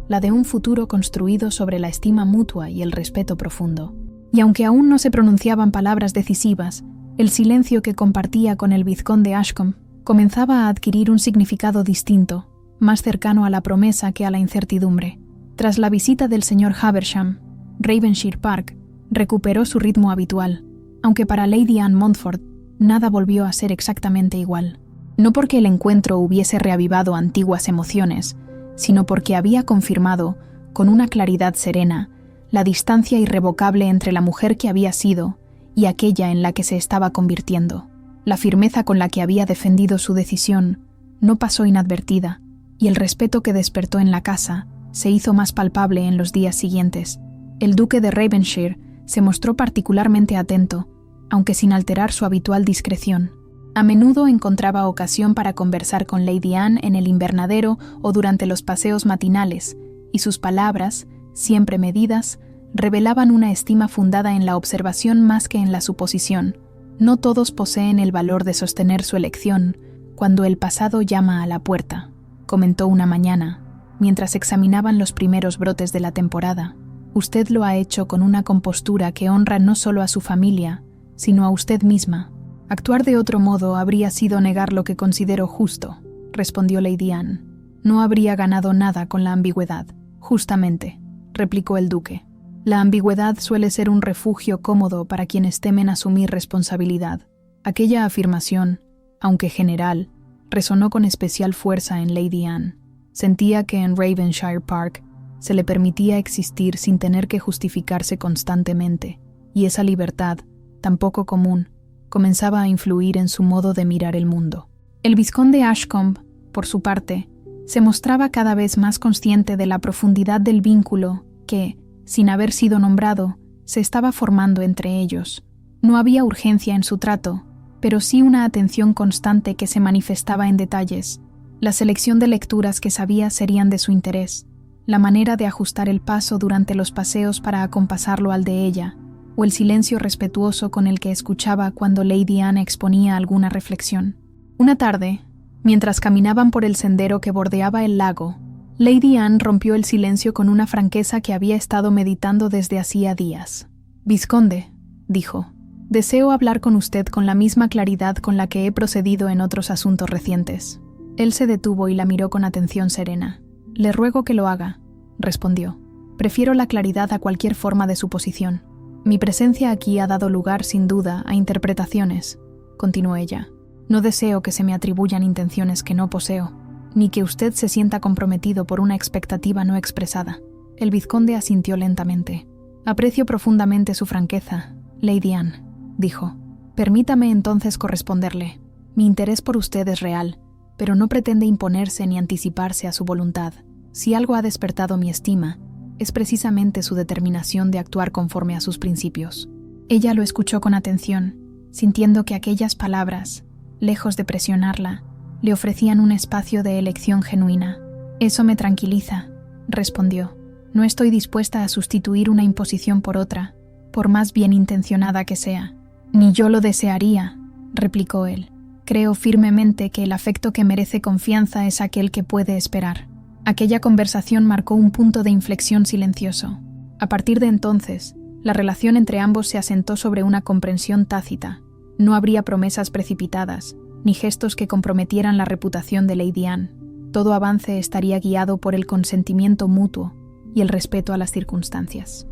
la de un futuro construido sobre la estima mutua y el respeto profundo. Y aunque aún no se pronunciaban palabras decisivas, el silencio que compartía con el vizconde Ashcombe comenzaba a adquirir un significado distinto, más cercano a la promesa que a la incertidumbre. Tras la visita del señor Haversham, Ravenshire Park recuperó su ritmo habitual, aunque para Lady Anne Montfort nada volvió a ser exactamente igual. No porque el encuentro hubiese reavivado antiguas emociones, sino porque había confirmado, con una claridad serena, la distancia irrevocable entre la mujer que había sido y aquella en la que se estaba convirtiendo. La firmeza con la que había defendido su decisión no pasó inadvertida, y el respeto que despertó en la casa se hizo más palpable en los días siguientes. El duque de Ravenshire se mostró particularmente atento, aunque sin alterar su habitual discreción. A menudo encontraba ocasión para conversar con Lady Anne en el invernadero o durante los paseos matinales, y sus palabras, siempre medidas, revelaban una estima fundada en la observación más que en la suposición. No todos poseen el valor de sostener su elección cuando el pasado llama a la puerta, comentó una mañana, mientras examinaban los primeros brotes de la temporada. Usted lo ha hecho con una compostura que honra no solo a su familia, sino a usted misma. Actuar de otro modo habría sido negar lo que considero justo, respondió Lady Anne. No habría ganado nada con la ambigüedad. Justamente, replicó el duque. La ambigüedad suele ser un refugio cómodo para quienes temen asumir responsabilidad. Aquella afirmación, aunque general, resonó con especial fuerza en Lady Anne. Sentía que en Ravenshire Park se le permitía existir sin tener que justificarse constantemente, y esa libertad, tan poco común, comenzaba a influir en su modo de mirar el mundo. El vizconde Ashcombe, por su parte, se mostraba cada vez más consciente de la profundidad del vínculo que, sin haber sido nombrado, se estaba formando entre ellos. No había urgencia en su trato, pero sí una atención constante que se manifestaba en detalles. La selección de lecturas que sabía serían de su interés, la manera de ajustar el paso durante los paseos para acompasarlo al de ella, o el silencio respetuoso con el que escuchaba cuando Lady Anne exponía alguna reflexión. Una tarde, mientras caminaban por el sendero que bordeaba el lago, Lady Anne rompió el silencio con una franqueza que había estado meditando desde hacía días. «Vizconde», dijo, «deseo hablar con usted con la misma claridad con la que he procedido en otros asuntos recientes». Él se detuvo y la miró con atención serena. «Le ruego que lo haga», respondió. «Prefiero la claridad a cualquier forma de suposición. Mi presencia aquí ha dado lugar, sin duda, a interpretaciones», continuó ella. «No deseo que se me atribuyan intenciones que no poseo, ni que usted se sienta comprometido por una expectativa no expresada». El vizconde asintió lentamente. «Aprecio profundamente su franqueza, Lady Anne», dijo. «Permítame entonces corresponderle. Mi interés por usted es real, pero no pretende imponerse ni anticiparse a su voluntad. Si algo ha despertado mi estima, es precisamente su determinación de actuar conforme a sus principios». Ella lo escuchó con atención, sintiendo que aquellas palabras, lejos de presionarla, le ofrecían un espacio de elección genuina. «Eso me tranquiliza», respondió. «No estoy dispuesta a sustituir una imposición por otra, por más bien intencionada que sea». «Ni yo lo desearía», replicó él. «Creo firmemente que el afecto que merece confianza es aquel que puede esperar». Aquella conversación marcó un punto de inflexión silencioso. A partir de entonces, la relación entre ambos se asentó sobre una comprensión tácita. No habría promesas precipitadas, ni gestos que comprometieran la reputación de Lady Anne. Todo avance estaría guiado por el consentimiento mutuo y el respeto a las circunstancias.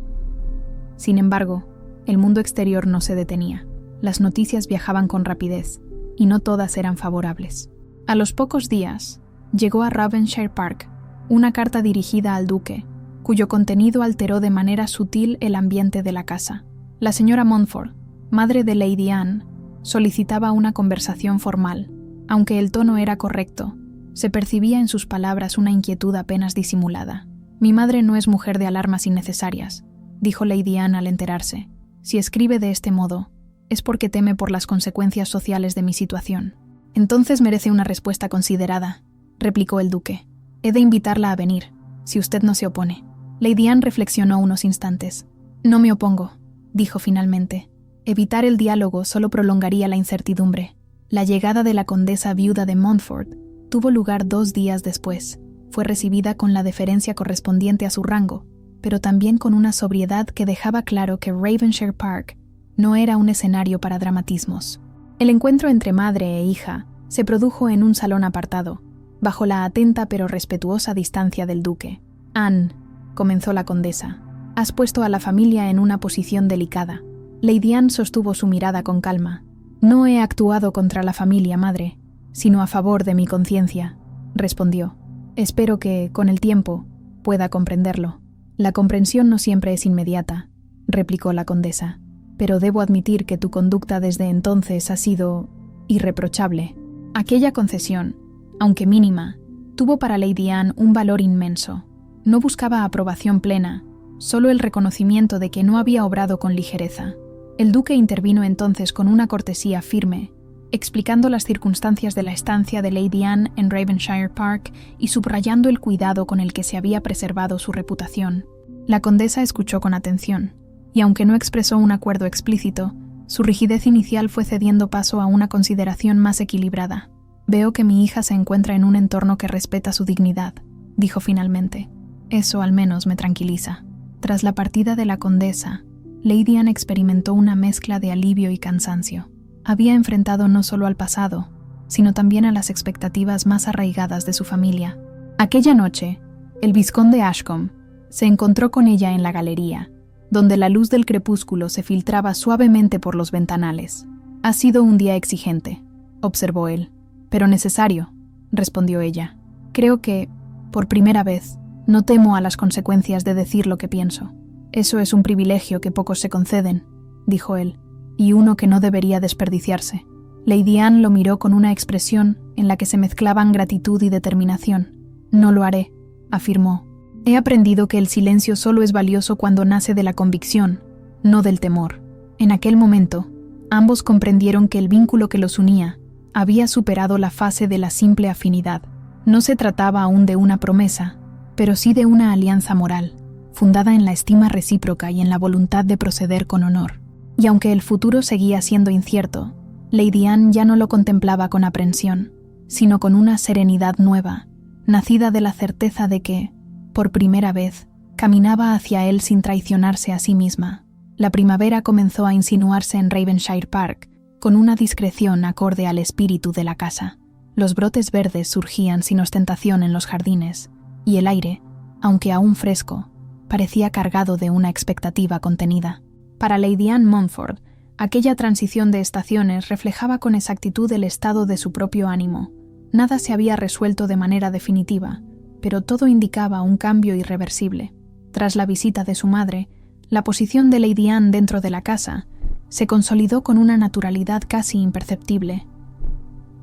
Sin embargo, el mundo exterior no se detenía. Las noticias viajaban con rapidez, y no todas eran favorables. A los pocos días, llegó a Ravenshire Park una carta dirigida al duque, cuyo contenido alteró de manera sutil el ambiente de la casa. La señora Montfort, madre de Lady Anne, solicitaba una conversación formal. Aunque el tono era correcto, se percibía en sus palabras una inquietud apenas disimulada. «Mi madre no es mujer de alarmas innecesarias», dijo Lady Anne al enterarse. «Si escribe de este modo, es porque teme por las consecuencias sociales de mi situación». «Entonces merece una respuesta considerada», replicó el duque. «He de invitarla a venir, si usted no se opone». Lady Anne reflexionó unos instantes. «No me opongo», dijo finalmente. Evitar el diálogo solo prolongaría la incertidumbre. La llegada de la condesa viuda de Montfort tuvo lugar 2 días después. Fue recibida con la deferencia correspondiente a su rango, pero también con una sobriedad que dejaba claro que Ravenshire Park no era un escenario para dramatismos. El encuentro entre madre e hija se produjo en un salón apartado, bajo la atenta pero respetuosa distancia del duque. «Anne», comenzó la condesa, «has puesto a la familia en una posición delicada». Lady Anne sostuvo su mirada con calma. «No he actuado contra la familia, madre, sino a favor de mi conciencia», respondió. «Espero que, con el tiempo, pueda comprenderlo». «La comprensión no siempre es inmediata», replicó la condesa, «pero debo admitir que tu conducta desde entonces ha sido irreprochable». Aquella concesión, aunque mínima, tuvo para Lady Anne un valor inmenso. No buscaba aprobación plena, solo el reconocimiento de que no había obrado con ligereza. El duque intervino entonces con una cortesía firme, explicando las circunstancias de la estancia de Lady Anne en Ravenshire Park y subrayando el cuidado con el que se había preservado su reputación. La condesa escuchó con atención, y aunque no expresó un acuerdo explícito, su rigidez inicial fue cediendo paso a una consideración más equilibrada. «Veo que mi hija se encuentra en un entorno que respeta su dignidad», dijo finalmente. «Eso al menos me tranquiliza». Tras la partida de la condesa, Lady Anne experimentó una mezcla de alivio y cansancio. Había enfrentado no solo al pasado, sino también a las expectativas más arraigadas de su familia. Aquella noche, el vizconde Ashcombe se encontró con ella en la galería, donde la luz del crepúsculo se filtraba suavemente por los ventanales. «Ha sido un día exigente», observó él. «Pero necesario», respondió ella. «Creo que, por primera vez, no temo a las consecuencias de decir lo que pienso. Eso es un privilegio que pocos se conceden», dijo él, «y uno que no debería desperdiciarse». Lady Anne lo miró con una expresión en la que se mezclaban gratitud y determinación. «No lo haré», afirmó. «He aprendido que el silencio solo es valioso cuando nace de la convicción, no del temor». En aquel momento, ambos comprendieron que el vínculo que los unía había superado la fase de la simple afinidad. No se trataba aún de una promesa, pero sí de una alianza moral, fundada en la estima recíproca y en la voluntad de proceder con honor. Y aunque el futuro seguía siendo incierto, Lady Anne ya no lo contemplaba con aprensión, sino con una serenidad nueva, nacida de la certeza de que, por primera vez, caminaba hacia él sin traicionarse a sí misma. La primavera comenzó a insinuarse en Ravenshire Park, con una discreción acorde al espíritu de la casa. Los brotes verdes surgían sin ostentación en los jardines, y el aire, aunque aún fresco, parecía cargado de una expectativa contenida. Para Lady Anne Montfort, aquella transición de estaciones reflejaba con exactitud el estado de su propio ánimo. Nada se había resuelto de manera definitiva, pero todo indicaba un cambio irreversible. Tras la visita de su madre, la posición de Lady Anne dentro de la casa se consolidó con una naturalidad casi imperceptible.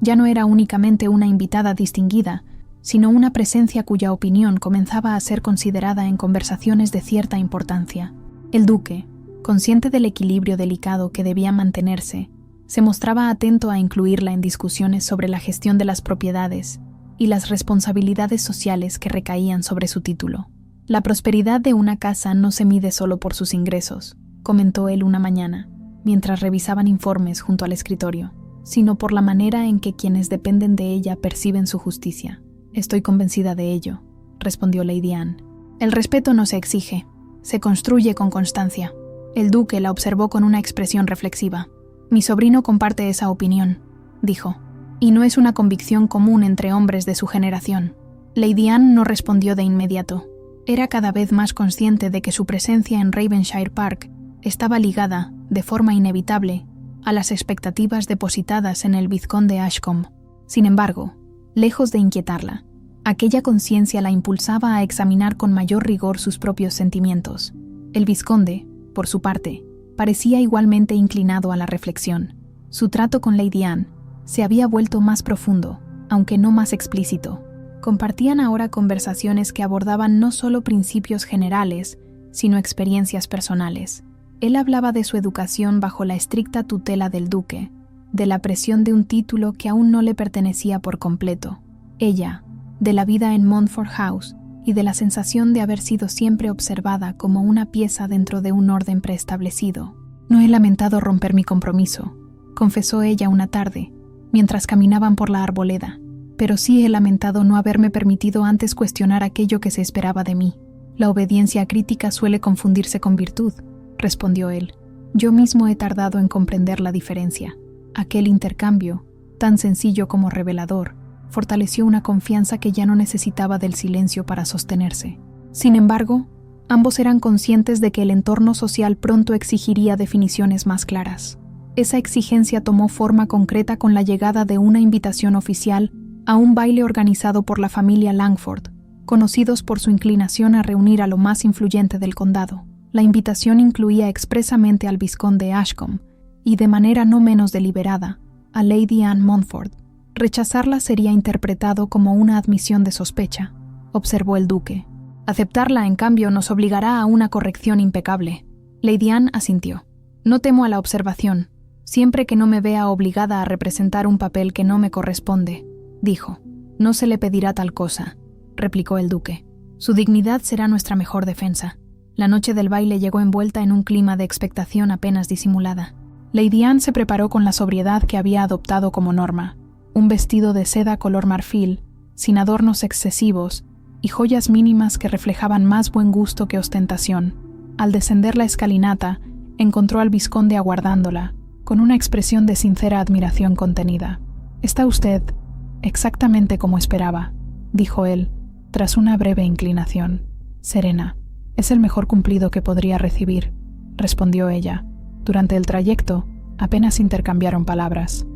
Ya no era únicamente una invitada distinguida, sino una presencia cuya opinión comenzaba a ser considerada en conversaciones de cierta importancia. El duque, consciente del equilibrio delicado que debía mantenerse, se mostraba atento a incluirla en discusiones sobre la gestión de las propiedades y las responsabilidades sociales que recaían sobre su título. «La prosperidad de una casa no se mide solo por sus ingresos», comentó él una mañana, mientras revisaban informes junto al escritorio, «sino por la manera en que quienes dependen de ella perciben su justicia». «Estoy convencida de ello», respondió Lady Anne. «El respeto no se exige, se construye con constancia». El duque la observó con una expresión reflexiva. «Mi sobrino comparte esa opinión», dijo, «y no es una convicción común entre hombres de su generación». Lady Anne no respondió de inmediato. Era cada vez más consciente de que su presencia en Ravenshire Park estaba ligada, de forma inevitable, a las expectativas depositadas en el vizconde Ashcombe. Sin embargo, lejos de inquietarla, aquella conciencia la impulsaba a examinar con mayor rigor sus propios sentimientos. El vizconde, por su parte, parecía igualmente inclinado a la reflexión. Su trato con Lady Anne se había vuelto más profundo, aunque no más explícito. Compartían ahora conversaciones que abordaban no solo principios generales, sino experiencias personales. Él hablaba de su educación bajo la estricta tutela del duque, de la presión de un título que aún no le pertenecía por completo. Ella, de la vida en Montfort House y de la sensación de haber sido siempre observada como una pieza dentro de un orden preestablecido. «No he lamentado romper mi compromiso», confesó ella una tarde, mientras caminaban por la arboleda, «pero sí he lamentado no haberme permitido antes cuestionar aquello que se esperaba de mí». «La obediencia crítica suele confundirse con virtud», respondió él. «Yo mismo he tardado en comprender la diferencia». Aquel intercambio, tan sencillo como revelador, fortaleció una confianza que ya no necesitaba del silencio para sostenerse. Sin embargo, ambos eran conscientes de que el entorno social pronto exigiría definiciones más claras. Esa exigencia tomó forma concreta con la llegada de una invitación oficial a un baile organizado por la familia Langford, conocidos por su inclinación a reunir a lo más influyente del condado. La invitación incluía expresamente al vizconde Ashcombe y, de manera no menos deliberada, a Lady Anne Montfort. Rechazarla sería interpretado como una admisión de sospecha, observó el duque. Aceptarla, en cambio, nos obligará a una corrección impecable. Lady Anne asintió. No temo a la observación, siempre que no me vea obligada a representar un papel que no me corresponde, dijo. No se le pedirá tal cosa, replicó el duque. Su dignidad será nuestra mejor defensa. La noche del baile llegó envuelta en un clima de expectación apenas disimulada. Lady Anne se preparó con la sobriedad que había adoptado como norma. Un vestido de seda color marfil, sin adornos excesivos y joyas mínimas que reflejaban más buen gusto que ostentación. Al descender la escalinata, encontró al vizconde aguardándola, con una expresión de sincera admiración contenida. «Está usted exactamente como esperaba», dijo él, tras una breve inclinación. «Serena. Es el mejor cumplido que podría recibir», respondió ella. Durante el trayecto, apenas intercambiaron palabras.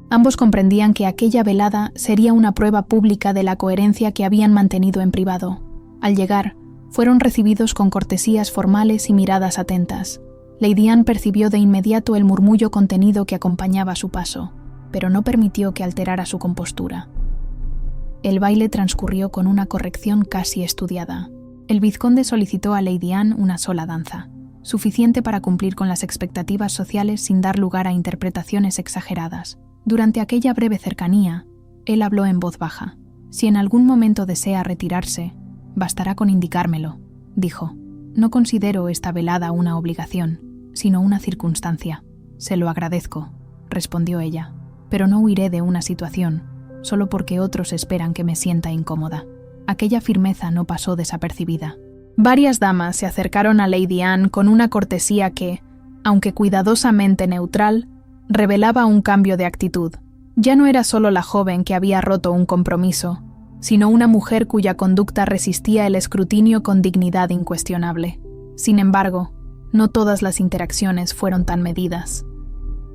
Ambos comprendían que aquella velada sería una prueba pública de la coherencia que habían mantenido en privado. Al llegar, fueron recibidos con cortesías formales y miradas atentas. Lady Anne percibió de inmediato el murmullo contenido que acompañaba su paso, pero no permitió que alterara su compostura. El baile transcurrió con una corrección casi estudiada. El vizconde solicitó a Lady Anne una sola danza, suficiente para cumplir con las expectativas sociales sin dar lugar a interpretaciones exageradas. Durante aquella breve cercanía, él habló en voz baja. «Si en algún momento desea retirarse, bastará con indicármelo», dijo. «No considero esta velada una obligación, sino una circunstancia». «Se lo agradezco», respondió ella, «pero no huiré de una situación, solo porque otros esperan que me sienta incómoda». Aquella firmeza no pasó desapercibida. Varias damas se acercaron a Lady Anne con una cortesía que, aunque cuidadosamente neutral, revelaba un cambio de actitud. Ya no era solo la joven que había roto un compromiso, sino una mujer cuya conducta resistía el escrutinio con dignidad incuestionable. Sin embargo, no todas las interacciones fueron tan medidas.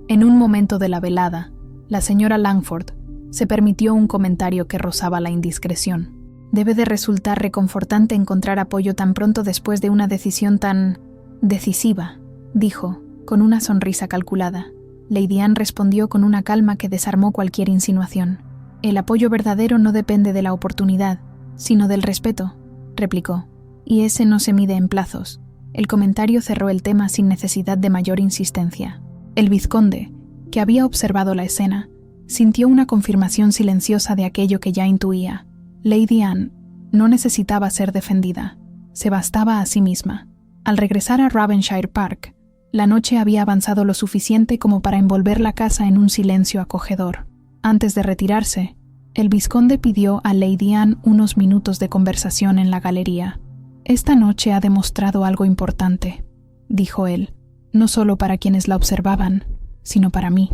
En un momento de la velada, la señora Langford se permitió un comentario que rozaba la indiscreción. «Debe de resultar reconfortante encontrar apoyo tan pronto después de una decisión tan decisiva», dijo, con una sonrisa calculada. Lady Anne respondió con una calma que desarmó cualquier insinuación. «El apoyo verdadero no depende de la oportunidad, sino del respeto», replicó. «Y ese no se mide en plazos». El comentario cerró el tema sin necesidad de mayor insistencia. El vizconde, que había observado la escena, sintió una confirmación silenciosa de aquello que ya intuía. Lady Anne no necesitaba ser defendida, se bastaba a sí misma. Al regresar a Ravensshire Park, la noche había avanzado lo suficiente como para envolver la casa en un silencio acogedor. Antes de retirarse, el vizconde pidió a Lady Anne unos minutos de conversación en la galería. «Esta noche ha demostrado algo importante», dijo él, «no solo para quienes la observaban, sino para mí».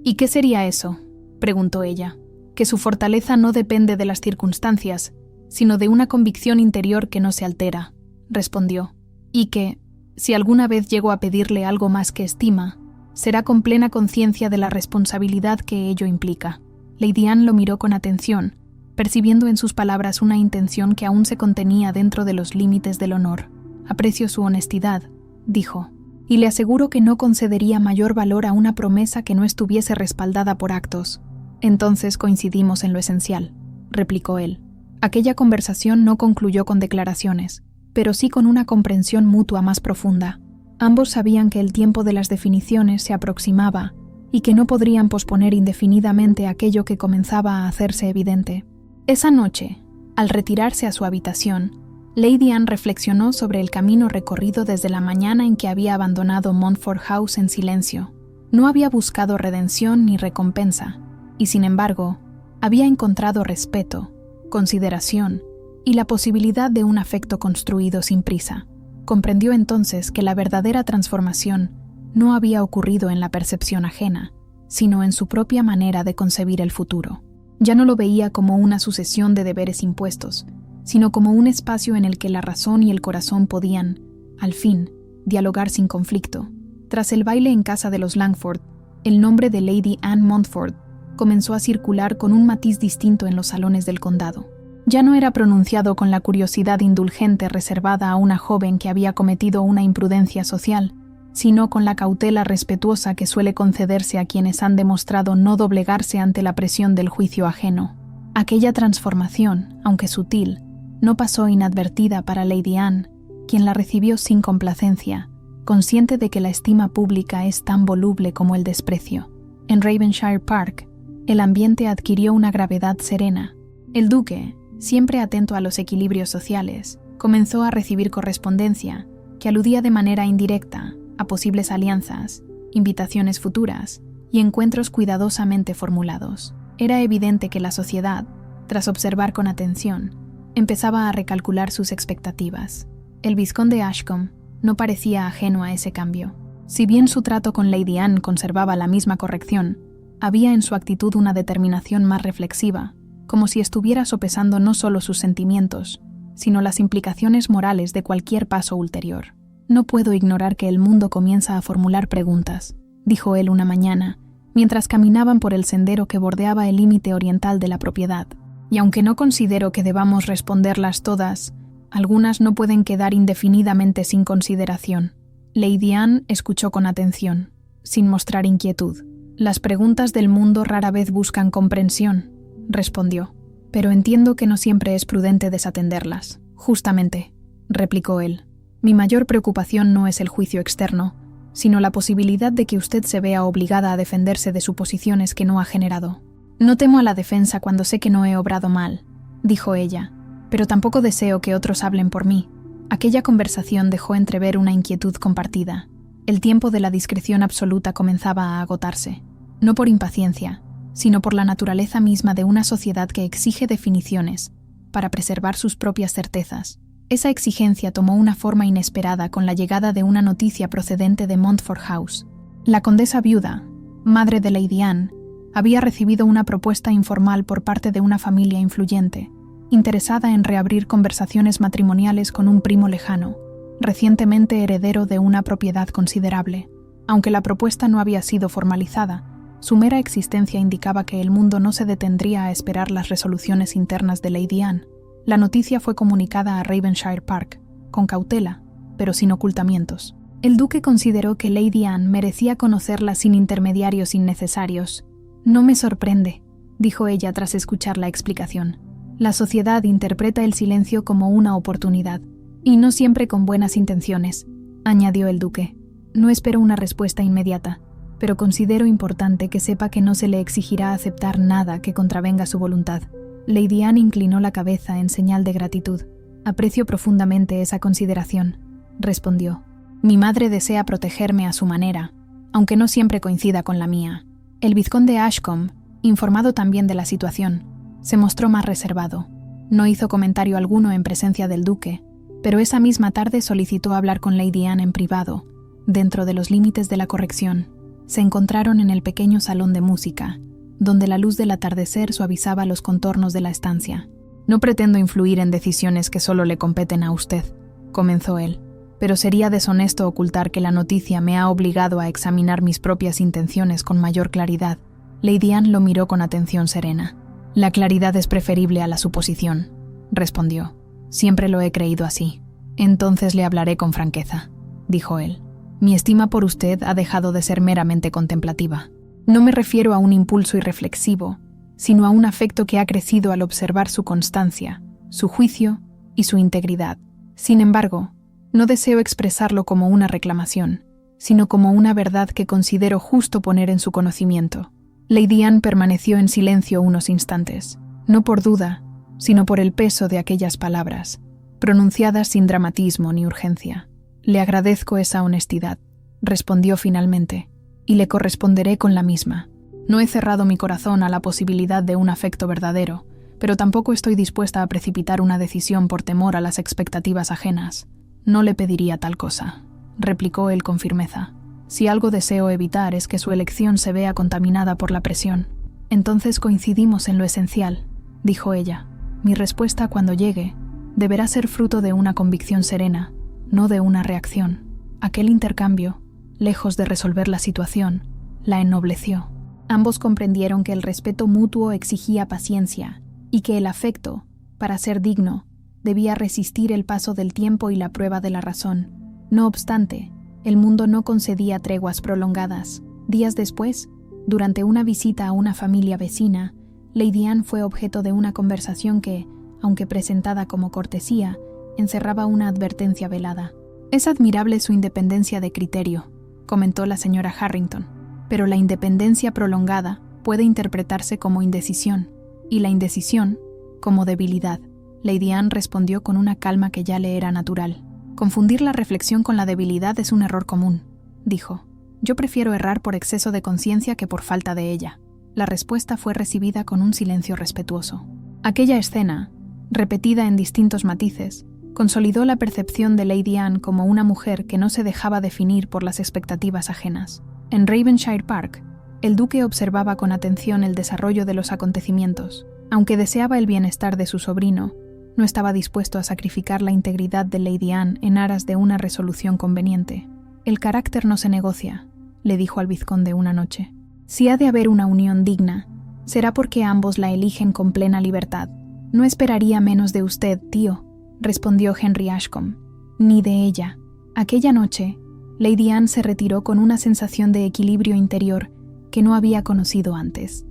«¿Y qué sería eso?», preguntó ella. «Que su fortaleza no depende de las circunstancias, sino de una convicción interior que no se altera», respondió. «Y que, si alguna vez llego a pedirle algo más que estima, será con plena conciencia de la responsabilidad que ello implica». Lady Anne lo miró con atención, percibiendo en sus palabras una intención que aún se contenía dentro de los límites del honor. «Aprecio su honestidad», dijo, «y le aseguro que no concedería mayor valor a una promesa que no estuviese respaldada por actos». «Entonces coincidimos en lo esencial», replicó él. Aquella conversación no concluyó con declaraciones, pero sí con una comprensión mutua más profunda. Ambos sabían que el tiempo de las definiciones se aproximaba y que no podrían posponer indefinidamente aquello que comenzaba a hacerse evidente. Esa noche, al retirarse a su habitación, Lady Anne reflexionó sobre el camino recorrido desde la mañana en que había abandonado Montfort House en silencio. No había buscado redención ni recompensa, y sin embargo, había encontrado respeto, consideración y la posibilidad de un afecto construido sin prisa. Comprendió entonces que la verdadera transformación no había ocurrido en la percepción ajena, sino en su propia manera de concebir el futuro. Ya no lo veía como una sucesión de deberes impuestos, sino como un espacio en el que la razón y el corazón podían, al fin, dialogar sin conflicto. Tras el baile en casa de los Langford, el nombre de Lady Anne Montfort comenzó a circular con un matiz distinto en los salones del condado. Ya no era pronunciado con la curiosidad indulgente reservada a una joven que había cometido una imprudencia social, sino con la cautela respetuosa que suele concederse a quienes han demostrado no doblegarse ante la presión del juicio ajeno. Aquella transformación, aunque sutil, no pasó inadvertida para Lady Anne, quien la recibió sin complacencia, consciente de que la estima pública es tan voluble como el desprecio. En Ravenshire Park, el ambiente adquirió una gravedad serena. El duque, siempre atento a los equilibrios sociales, comenzó a recibir correspondencia que aludía de manera indirecta a posibles alianzas, invitaciones futuras y encuentros cuidadosamente formulados. Era evidente que la sociedad, tras observar con atención, empezaba a recalcular sus expectativas. El vizconde Ashcombe no parecía ajeno a ese cambio. Si bien su trato con Lady Anne conservaba la misma corrección, había en su actitud una determinación más reflexiva, como si estuviera sopesando no solo sus sentimientos, sino las implicaciones morales de cualquier paso ulterior. «No puedo ignorar que el mundo comienza a formular preguntas», dijo él una mañana, mientras caminaban por el sendero que bordeaba el límite oriental de la propiedad. «Y aunque no considero que debamos responderlas todas, algunas no pueden quedar indefinidamente sin consideración». Lady Anne escuchó con atención, sin mostrar inquietud. «Las preguntas del mundo rara vez buscan comprensión», respondió, «pero entiendo que no siempre es prudente desatenderlas». «Justamente», replicó él, «mi mayor preocupación no es el juicio externo, sino la posibilidad de que usted se vea obligada a defenderse de suposiciones que no ha generado». «No temo a la defensa cuando sé que no he obrado mal», dijo ella, «pero tampoco deseo que otros hablen por mí». Aquella conversación dejó entrever una inquietud compartida. El tiempo de la discreción absoluta comenzaba a agotarse, no por impaciencia, sino por la naturaleza misma de una sociedad que exige definiciones para preservar sus propias certezas. Esa exigencia tomó una forma inesperada con la llegada de una noticia procedente de Montfort House. La condesa viuda, madre de Lady Anne, había recibido una propuesta informal por parte de una familia influyente, interesada en reabrir conversaciones matrimoniales con un primo lejano, recientemente heredero de una propiedad considerable. Aunque la propuesta no había sido formalizada, su mera existencia indicaba que el mundo no se detendría a esperar las resoluciones internas de Lady Anne. La noticia fue comunicada a Ravenshire Park, con cautela, pero sin ocultamientos. El duque consideró que Lady Anne merecía conocerla sin intermediarios innecesarios. «No me sorprende», dijo ella tras escuchar la explicación. «La sociedad interpreta el silencio como una oportunidad, y no siempre con buenas intenciones», añadió el duque. «No espero una respuesta inmediata, pero considero importante que sepa que no se le exigirá aceptar nada que contravenga su voluntad». Lady Anne inclinó la cabeza en señal de gratitud. «Aprecio profundamente esa consideración», respondió. «Mi madre desea protegerme a su manera, aunque no siempre coincida con la mía». El vizconde Ashcombe, informado también de la situación, se mostró más reservado. No hizo comentario alguno en presencia del duque, pero esa misma tarde solicitó hablar con Lady Anne en privado, dentro de los límites de la corrección. Se encontraron en el pequeño salón de música, donde la luz del atardecer suavizaba los contornos de la estancia. «No pretendo influir en decisiones que solo le competen a usted», comenzó él, «pero sería deshonesto ocultar que la noticia me ha obligado a examinar mis propias intenciones con mayor claridad». Lady Anne lo miró con atención serena. «La claridad es preferible a la suposición», respondió. «Siempre lo he creído así». «Entonces le hablaré con franqueza», dijo él. «Mi estima por usted ha dejado de ser meramente contemplativa. No me refiero a un impulso irreflexivo, sino a un afecto que ha crecido al observar su constancia, su juicio y su integridad. Sin embargo, no deseo expresarlo como una reclamación, sino como una verdad que considero justo poner en su conocimiento». Lady Anne permaneció en silencio unos instantes, no por duda, sino por el peso de aquellas palabras, pronunciadas sin dramatismo ni urgencia. «Le agradezco esa honestidad», respondió finalmente, «y le corresponderé con la misma. No he cerrado mi corazón a la posibilidad de un afecto verdadero, pero tampoco estoy dispuesta a precipitar una decisión por temor a las expectativas ajenas. No le pediría tal cosa», replicó él con firmeza. «Si algo deseo evitar es que su elección se vea contaminada por la presión». «Entonces coincidimos en lo esencial», dijo ella. «Mi respuesta cuando llegue deberá ser fruto de una convicción serena, no de una reacción». Aquel intercambio, lejos de resolver la situación, la ennobleció. Ambos comprendieron que el respeto mutuo exigía paciencia y que el afecto, para ser digno, debía resistir el paso del tiempo y la prueba de la razón. No obstante, El mundo no concedía treguas prolongadas. Días después, durante una visita a una familia vecina, Lady Anne fue objeto de una conversación que, aunque presentada como cortesía, encerraba una advertencia velada. «Es admirable su independencia de criterio», comentó la señora Harrington, «pero la independencia prolongada puede interpretarse como indecisión, y la indecisión como debilidad». Lady Anne respondió con una calma que ya le era natural. «Confundir la reflexión con la debilidad es un error común», dijo. «Yo prefiero errar por exceso de conciencia que por falta de ella». La respuesta fue recibida con un silencio respetuoso. Aquella escena, repetida en distintos matices, consolidó la percepción de Lady Anne como una mujer que no se dejaba definir por las expectativas ajenas. En Ravenshire Park, el duque observaba con atención el desarrollo de los acontecimientos. Aunque deseaba el bienestar de su sobrino, no estaba dispuesto a sacrificar la integridad de Lady Anne en aras de una resolución conveniente. «El carácter no se negocia», le dijo al vizconde una noche. «Si ha de haber una unión digna, será porque ambos la eligen con plena libertad». «No esperaría menos de usted, tío», respondió Henry Ashcombe. «Ni de ella». Aquella noche, Lady Anne se retiró con una sensación de equilibrio interior que no había conocido antes.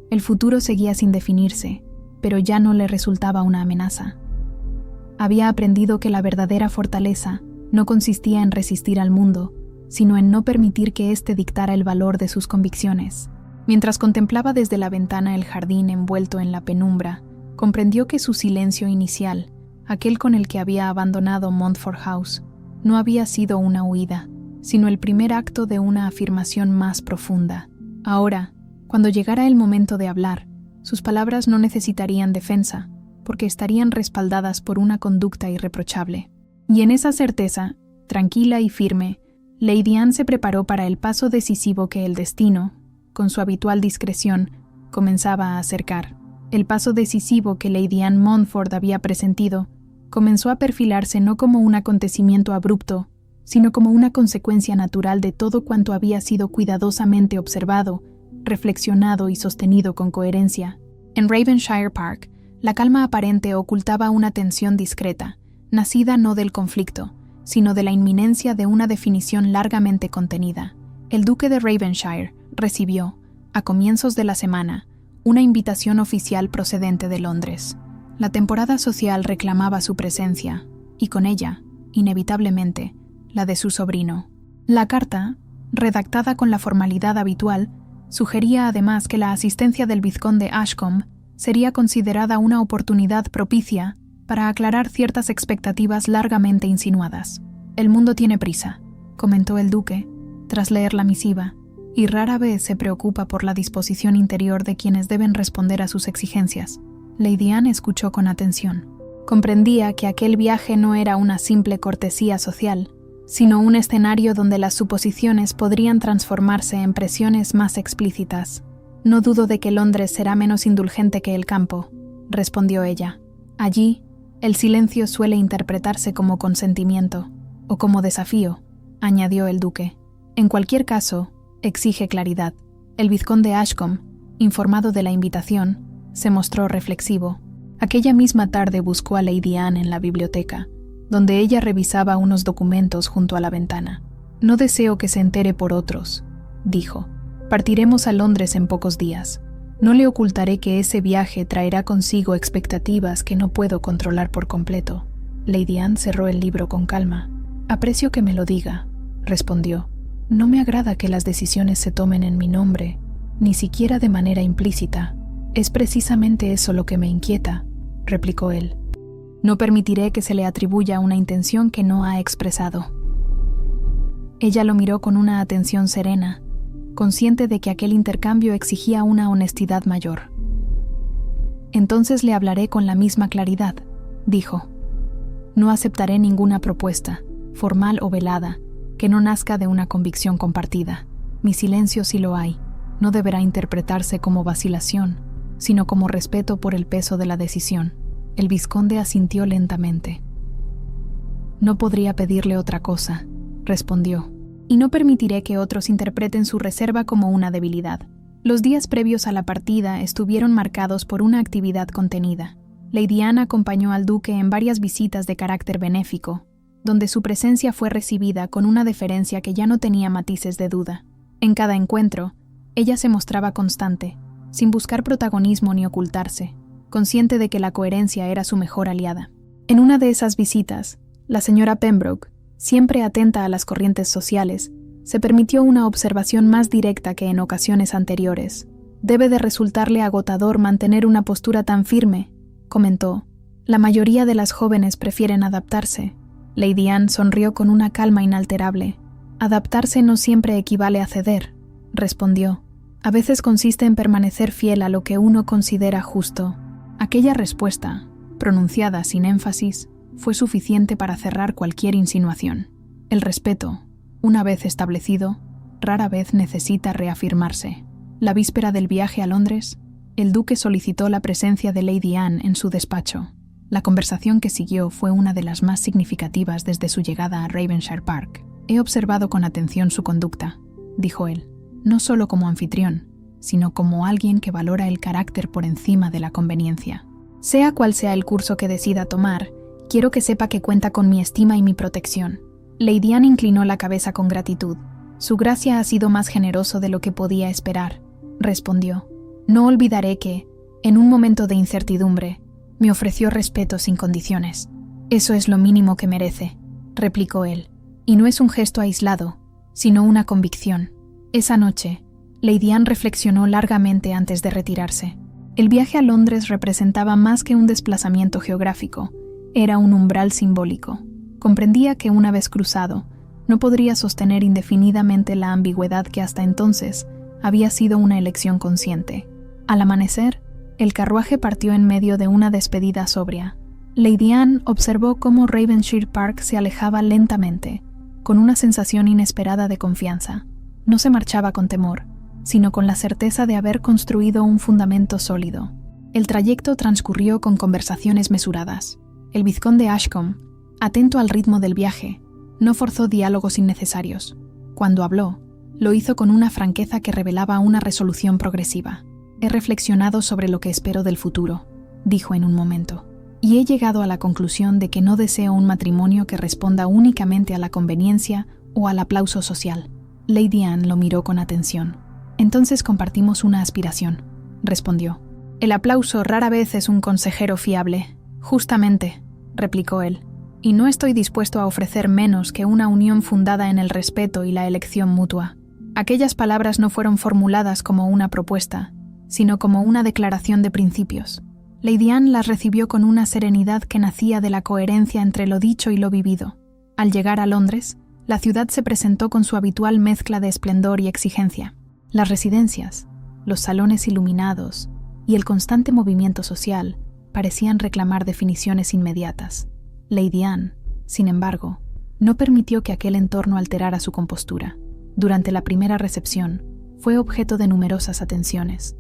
El futuro seguía sin definirse, pero ya no le resultaba una amenaza. Había aprendido que la verdadera fortaleza no consistía en resistir al mundo, sino en no permitir que éste dictara el valor de sus convicciones. Mientras contemplaba desde la ventana el jardín envuelto en la penumbra, comprendió que su silencio inicial, aquel con el que había abandonado Montfort House, no había sido una huida, sino el primer acto de una afirmación más profunda. Ahora, cuando llegara el momento de hablar, sus palabras no necesitarían defensa, porque estarían respaldadas por una conducta irreprochable. Y en esa certeza, tranquila y firme, Lady Anne se preparó para el paso decisivo que el destino, con su habitual discreción, comenzaba a acercar. El paso decisivo que Lady Anne Montfort había presentido comenzó a perfilarse no como un acontecimiento abrupto, sino como una consecuencia natural de todo cuanto había sido cuidadosamente observado, reflexionado y sostenido con coherencia. En Ravenshire Park, la calma aparente ocultaba una tensión discreta, nacida no del conflicto, sino de la inminencia de una definición largamente contenida. El duque de Ravenshire recibió, a comienzos de la semana, una invitación oficial procedente de Londres. La temporada social reclamaba su presencia, y con ella, inevitablemente, la de su sobrino. La carta, redactada con la formalidad habitual, sugería además que la asistencia del vizconde Ashcombe sería considerada una oportunidad propicia para aclarar ciertas expectativas largamente insinuadas. «El mundo tiene prisa», comentó el duque, tras leer la misiva, «y rara vez se preocupa por la disposición interior de quienes deben responder a sus exigencias». Lady Anne escuchó con atención. Comprendía que aquel viaje no era una simple cortesía social, sino un escenario donde las suposiciones podrían transformarse en presiones más explícitas. «No dudo de que Londres será menos indulgente que el campo», respondió ella. «Allí, el silencio suele interpretarse como consentimiento, o como desafío», añadió el duque. «En cualquier caso, exige claridad». El vizconde Ashcombe, informado de la invitación, se mostró reflexivo. Aquella misma tarde buscó a Lady Anne en la biblioteca, donde ella revisaba unos documentos junto a la ventana. «No deseo que se entere por otros», dijo. «Partiremos a Londres en pocos días. No le ocultaré que ese viaje traerá consigo expectativas que no puedo controlar por completo». Lady Anne cerró el libro con calma. «Aprecio que me lo diga», respondió. «No me agrada que las decisiones se tomen en mi nombre, ni siquiera de manera implícita. Es precisamente eso lo que me inquieta», replicó él. «No permitiré que se le atribuya una intención que no ha expresado». Ella lo miró con una atención serena, consciente de que aquel intercambio exigía una honestidad mayor. «Entonces le hablaré con la misma claridad», dijo. «No aceptaré ninguna propuesta, formal o velada, que no nazca de una convicción compartida. Mi silencio, si lo hay, no deberá interpretarse como vacilación, sino como respeto por el peso de la decisión». El vizconde asintió lentamente. «No podría pedirle otra cosa», respondió, «y no permitiré que otros interpreten su reserva como una debilidad». Los días previos a la partida estuvieron marcados por una actividad contenida. Lady Anne acompañó al duque en varias visitas de carácter benéfico, donde su presencia fue recibida con una deferencia que ya no tenía matices de duda. En cada encuentro, ella se mostraba constante, sin buscar protagonismo ni ocultarse, consciente de que la coherencia era su mejor aliada. En una de esas visitas, la señora Pembroke, siempre atenta a las corrientes sociales, se permitió una observación más directa que en ocasiones anteriores. «Debe de resultarle agotador mantener una postura tan firme», comentó. «La mayoría de las jóvenes prefieren adaptarse». Lady Anne sonrió con una calma inalterable. «Adaptarse no siempre equivale a ceder», respondió. «A veces consiste en permanecer fiel a lo que uno considera justo». Aquella respuesta, pronunciada sin énfasis, fue suficiente para cerrar cualquier insinuación. El respeto, una vez establecido, rara vez necesita reafirmarse. La víspera del viaje a Londres, el duque solicitó la presencia de Lady Anne en su despacho. La conversación que siguió fue una de las más significativas desde su llegada a Ravenshire Park. «He observado con atención su conducta», dijo él, «no solo como anfitrión, sino como alguien que valora el carácter por encima de la conveniencia. Sea cual sea el curso que decida tomar, quiero que sepa que cuenta con mi estima y mi protección». Lady Anne inclinó la cabeza con gratitud. «Su gracia ha sido más generoso de lo que podía esperar», respondió. «No olvidaré que, en un momento de incertidumbre, me ofreció respeto sin condiciones». «Eso es lo mínimo que merece», replicó él, «y no es un gesto aislado, sino una convicción». Esa noche, Lady Anne reflexionó largamente antes de retirarse. El viaje a Londres representaba más que un desplazamiento geográfico, era un umbral simbólico. Comprendía que una vez cruzado, no podría sostener indefinidamente la ambigüedad que hasta entonces había sido una elección consciente. Al amanecer, el carruaje partió en medio de una despedida sobria. Lady Anne observó cómo Ravenshire Park se alejaba lentamente, con una sensación inesperada de confianza. No se marchaba con temor, sino con la certeza de haber construido un fundamento sólido. El trayecto transcurrió con conversaciones mesuradas. El vizconde Ashcombe, atento al ritmo del viaje, no forzó diálogos innecesarios. Cuando habló, lo hizo con una franqueza que revelaba una resolución progresiva. «He reflexionado sobre lo que espero del futuro», dijo en un momento, «y he llegado a la conclusión de que no deseo un matrimonio que responda únicamente a la conveniencia o al aplauso social». Lady Anne lo miró con atención. «Entonces compartimos una aspiración», respondió. «El aplauso rara vez es un consejero fiable». «Justamente», replicó él, «y no estoy dispuesto a ofrecer menos que una unión fundada en el respeto y la elección mutua». Aquellas palabras no fueron formuladas como una propuesta, sino como una declaración de principios. Lady Anne las recibió con una serenidad que nacía de la coherencia entre lo dicho y lo vivido. Al llegar a Londres, la ciudad se presentó con su habitual mezcla de esplendor y exigencia. Las residencias, los salones iluminados y el constante movimiento social parecían reclamar definiciones inmediatas. Lady Anne, sin embargo, no permitió que aquel entorno alterara su compostura. Durante la primera recepción, fue objeto de numerosas atenciones.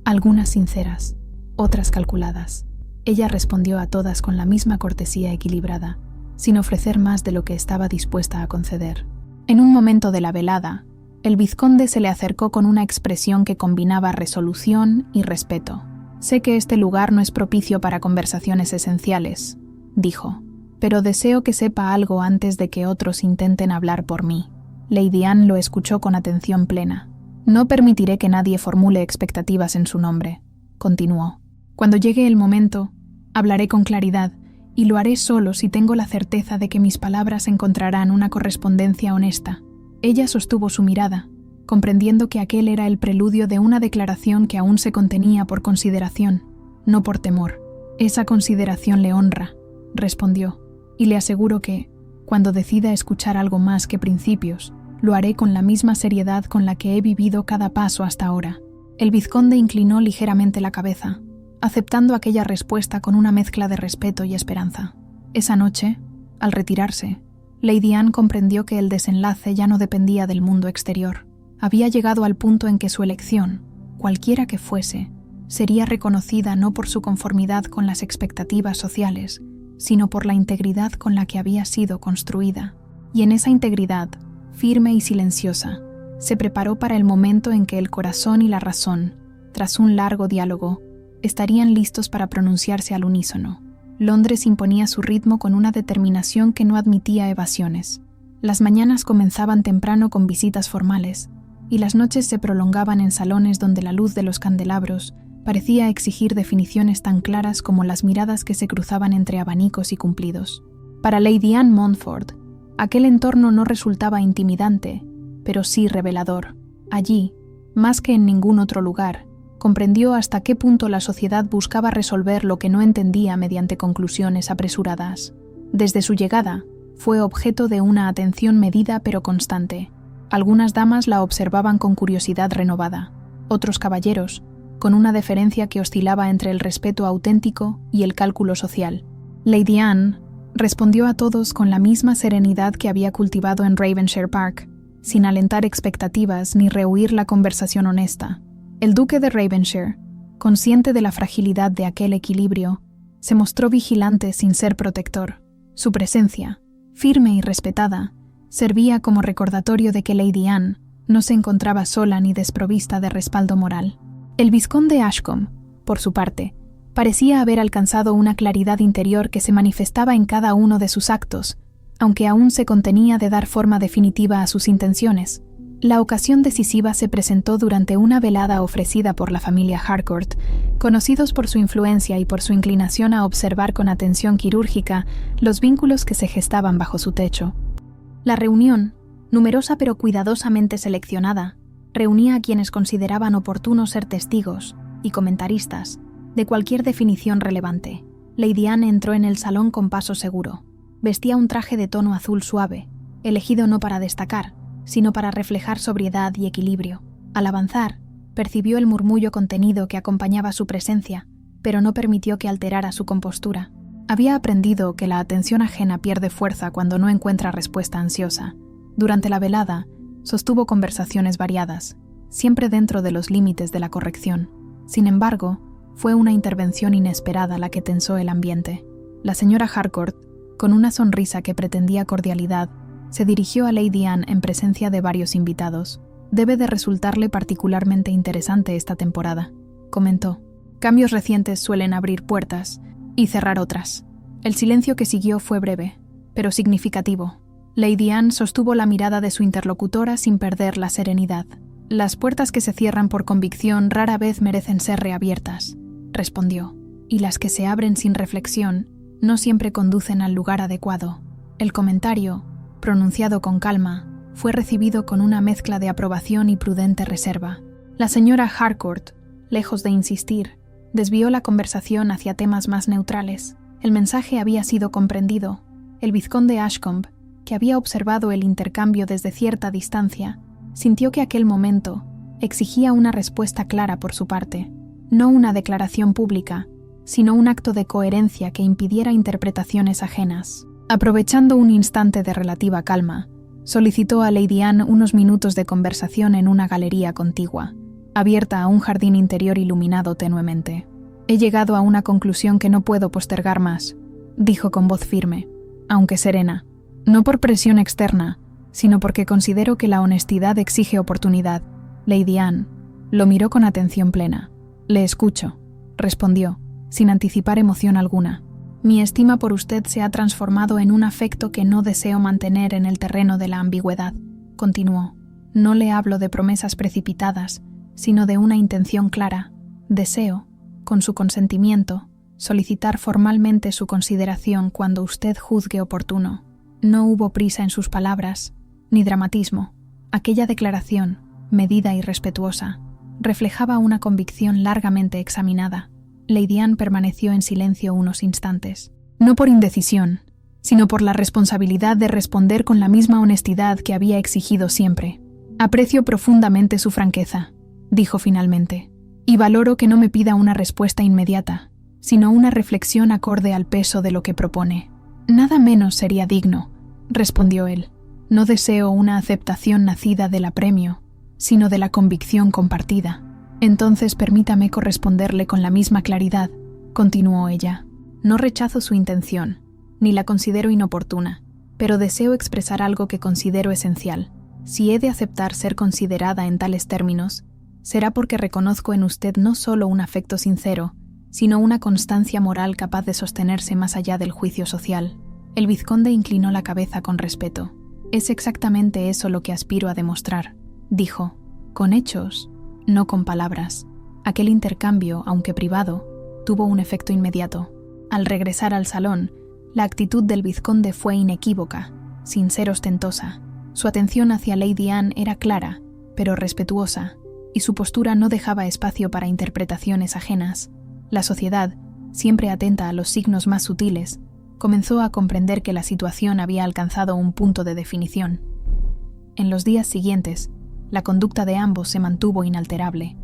Algunas sinceras, otras calculadas. Ella respondió a todas con la misma cortesía equilibrada, sin ofrecer más de lo que estaba dispuesta a conceder. En un momento de la velada, el vizconde se le acercó con una expresión que combinaba resolución y respeto. «Sé que este lugar no es propicio para conversaciones esenciales», dijo, «pero deseo que sepa algo antes de que otros intenten hablar por mí». Lady Anne lo escuchó con atención plena. «No permitiré que nadie formule expectativas en su nombre», continuó. «Cuando llegue el momento, hablaré con claridad, y lo haré solo si tengo la certeza de que mis palabras encontrarán una correspondencia honesta». Ella sostuvo su mirada, comprendiendo que aquel era el preludio de una declaración que aún se contenía por consideración, no por temor. «Esa consideración le honra», respondió, «y le aseguro que, cuando decida escuchar algo más que principios, lo haré con la misma seriedad con la que he vivido cada paso hasta ahora». El vizconde inclinó ligeramente la cabeza, aceptando aquella respuesta con una mezcla de respeto y esperanza. Esa noche, al retirarse, Lady Anne comprendió que el desenlace ya no dependía del mundo exterior. Había llegado al punto en que su elección, cualquiera que fuese, sería reconocida no por su conformidad con las expectativas sociales, sino por la integridad con la que había sido construida. Y en esa integridad, firme y silenciosa, se preparó para el momento en que el corazón y la razón, tras un largo diálogo, estarían listos para pronunciarse al unísono. Londres imponía su ritmo con una determinación que no admitía evasiones. Las mañanas comenzaban temprano con visitas formales, y las noches se prolongaban en salones donde la luz de los candelabros parecía exigir definiciones tan claras como las miradas que se cruzaban entre abanicos y cumplidos. Para Lady Anne Montfort, aquel entorno no resultaba intimidante, pero sí revelador. Allí, más que en ningún otro lugar, comprendió hasta qué punto la sociedad buscaba resolver lo que no entendía mediante conclusiones apresuradas. Desde su llegada, fue objeto de una atención medida pero constante. Algunas damas la observaban con curiosidad renovada, otros caballeros, con una deferencia que oscilaba entre el respeto auténtico y el cálculo social. Lady Anne respondió a todos con la misma serenidad que había cultivado en Ravenshire Park, sin alentar expectativas ni rehuir la conversación honesta. El duque de Ravenshire, consciente de la fragilidad de aquel equilibrio, se mostró vigilante sin ser protector. Su presencia, firme y respetada, servía como recordatorio de que Lady Anne no se encontraba sola ni desprovista de respaldo moral. El vizconde Ashcombe, por su parte, parecía haber alcanzado una claridad interior que se manifestaba en cada uno de sus actos, aunque aún se contenía de dar forma definitiva a sus intenciones. La ocasión decisiva se presentó durante una velada ofrecida por la familia Harcourt, conocidos por su influencia y por su inclinación a observar con atención quirúrgica los vínculos que se gestaban bajo su techo. La reunión, numerosa pero cuidadosamente seleccionada, reunía a quienes consideraban oportuno ser testigos y comentaristas de cualquier definición relevante. Lady Anne entró en el salón con paso seguro. Vestía un traje de tono azul suave, elegido no para destacar, sino para reflejar sobriedad y equilibrio. Al avanzar, percibió el murmullo contenido que acompañaba su presencia, pero no permitió que alterara su compostura. Había aprendido que la atención ajena pierde fuerza cuando no encuentra respuesta ansiosa. Durante la velada, sostuvo conversaciones variadas, siempre dentro de los límites de la corrección. Sin embargo, fue una intervención inesperada la que tensó el ambiente. La señora Harcourt, con una sonrisa que pretendía cordialidad, se dirigió a Lady Anne en presencia de varios invitados. «Debe de resultarle particularmente interesante esta temporada», comentó. «Cambios recientes suelen abrir puertas y cerrar otras». El silencio que siguió fue breve, pero significativo. Lady Anne sostuvo la mirada de su interlocutora sin perder la serenidad. «Las puertas que se cierran por convicción rara vez merecen ser reabiertas», respondió, «y las que se abren sin reflexión no siempre conducen al lugar adecuado». El comentario, pronunciado con calma, fue recibido con una mezcla de aprobación y prudente reserva. La señora Harcourt, lejos de insistir, desvió la conversación hacia temas más neutrales. El mensaje había sido comprendido. El vizconde Ashcombe, que había observado el intercambio desde cierta distancia, sintió que aquel momento exigía una respuesta clara por su parte, no una declaración pública, sino un acto de coherencia que impidiera interpretaciones ajenas. Aprovechando un instante de relativa calma, solicitó a Lady Anne unos minutos de conversación en una galería contigua, abierta a un jardín interior iluminado tenuemente. «He llegado a una conclusión que no puedo postergar más», dijo con voz firme, aunque serena, no por presión externa, sino porque considero que la honestidad exige oportunidad. Lady Anne lo miró con atención plena. «Le escucho», respondió, sin anticipar emoción alguna. «Mi estima por usted se ha transformado en un afecto que no deseo mantener en el terreno de la ambigüedad», continuó. «No le hablo de promesas precipitadas, sino de una intención clara. Deseo, con su consentimiento, solicitar formalmente su consideración cuando usted juzgue oportuno». No hubo prisa en sus palabras, ni dramatismo. Aquella declaración, medida y respetuosa, reflejaba una convicción largamente examinada. Lady Anne permaneció en silencio unos instantes, no por indecisión, sino por la responsabilidad de responder con la misma honestidad que había exigido siempre. «Aprecio profundamente su franqueza», dijo finalmente, «y valoro que no me pida una respuesta inmediata, sino una reflexión acorde al peso de lo que propone». «Nada menos sería digno», respondió él. «No deseo una aceptación nacida del apremio, sino de la convicción compartida». «Entonces permítame corresponderle con la misma claridad», continuó ella. «No rechazo su intención, ni la considero inoportuna, pero deseo expresar algo que considero esencial. Si he de aceptar ser considerada en tales términos, será porque reconozco en usted no solo un afecto sincero, sino una constancia moral capaz de sostenerse más allá del juicio social. El vizconde inclinó la cabeza con respeto. «Es exactamente eso lo que aspiro a demostrar», dijo, «con hechos, no con palabras». Aquel intercambio, aunque privado, tuvo un efecto inmediato. Al regresar al salón, la actitud del vizconde fue inequívoca, sin ser ostentosa. Su atención hacia Lady Anne era clara, pero respetuosa, y su postura no dejaba espacio para interpretaciones ajenas. La sociedad, siempre atenta a los signos más sutiles, comenzó a comprender que la situación había alcanzado un punto de definición. En los días siguientes, la conducta de ambos se mantuvo inalterable.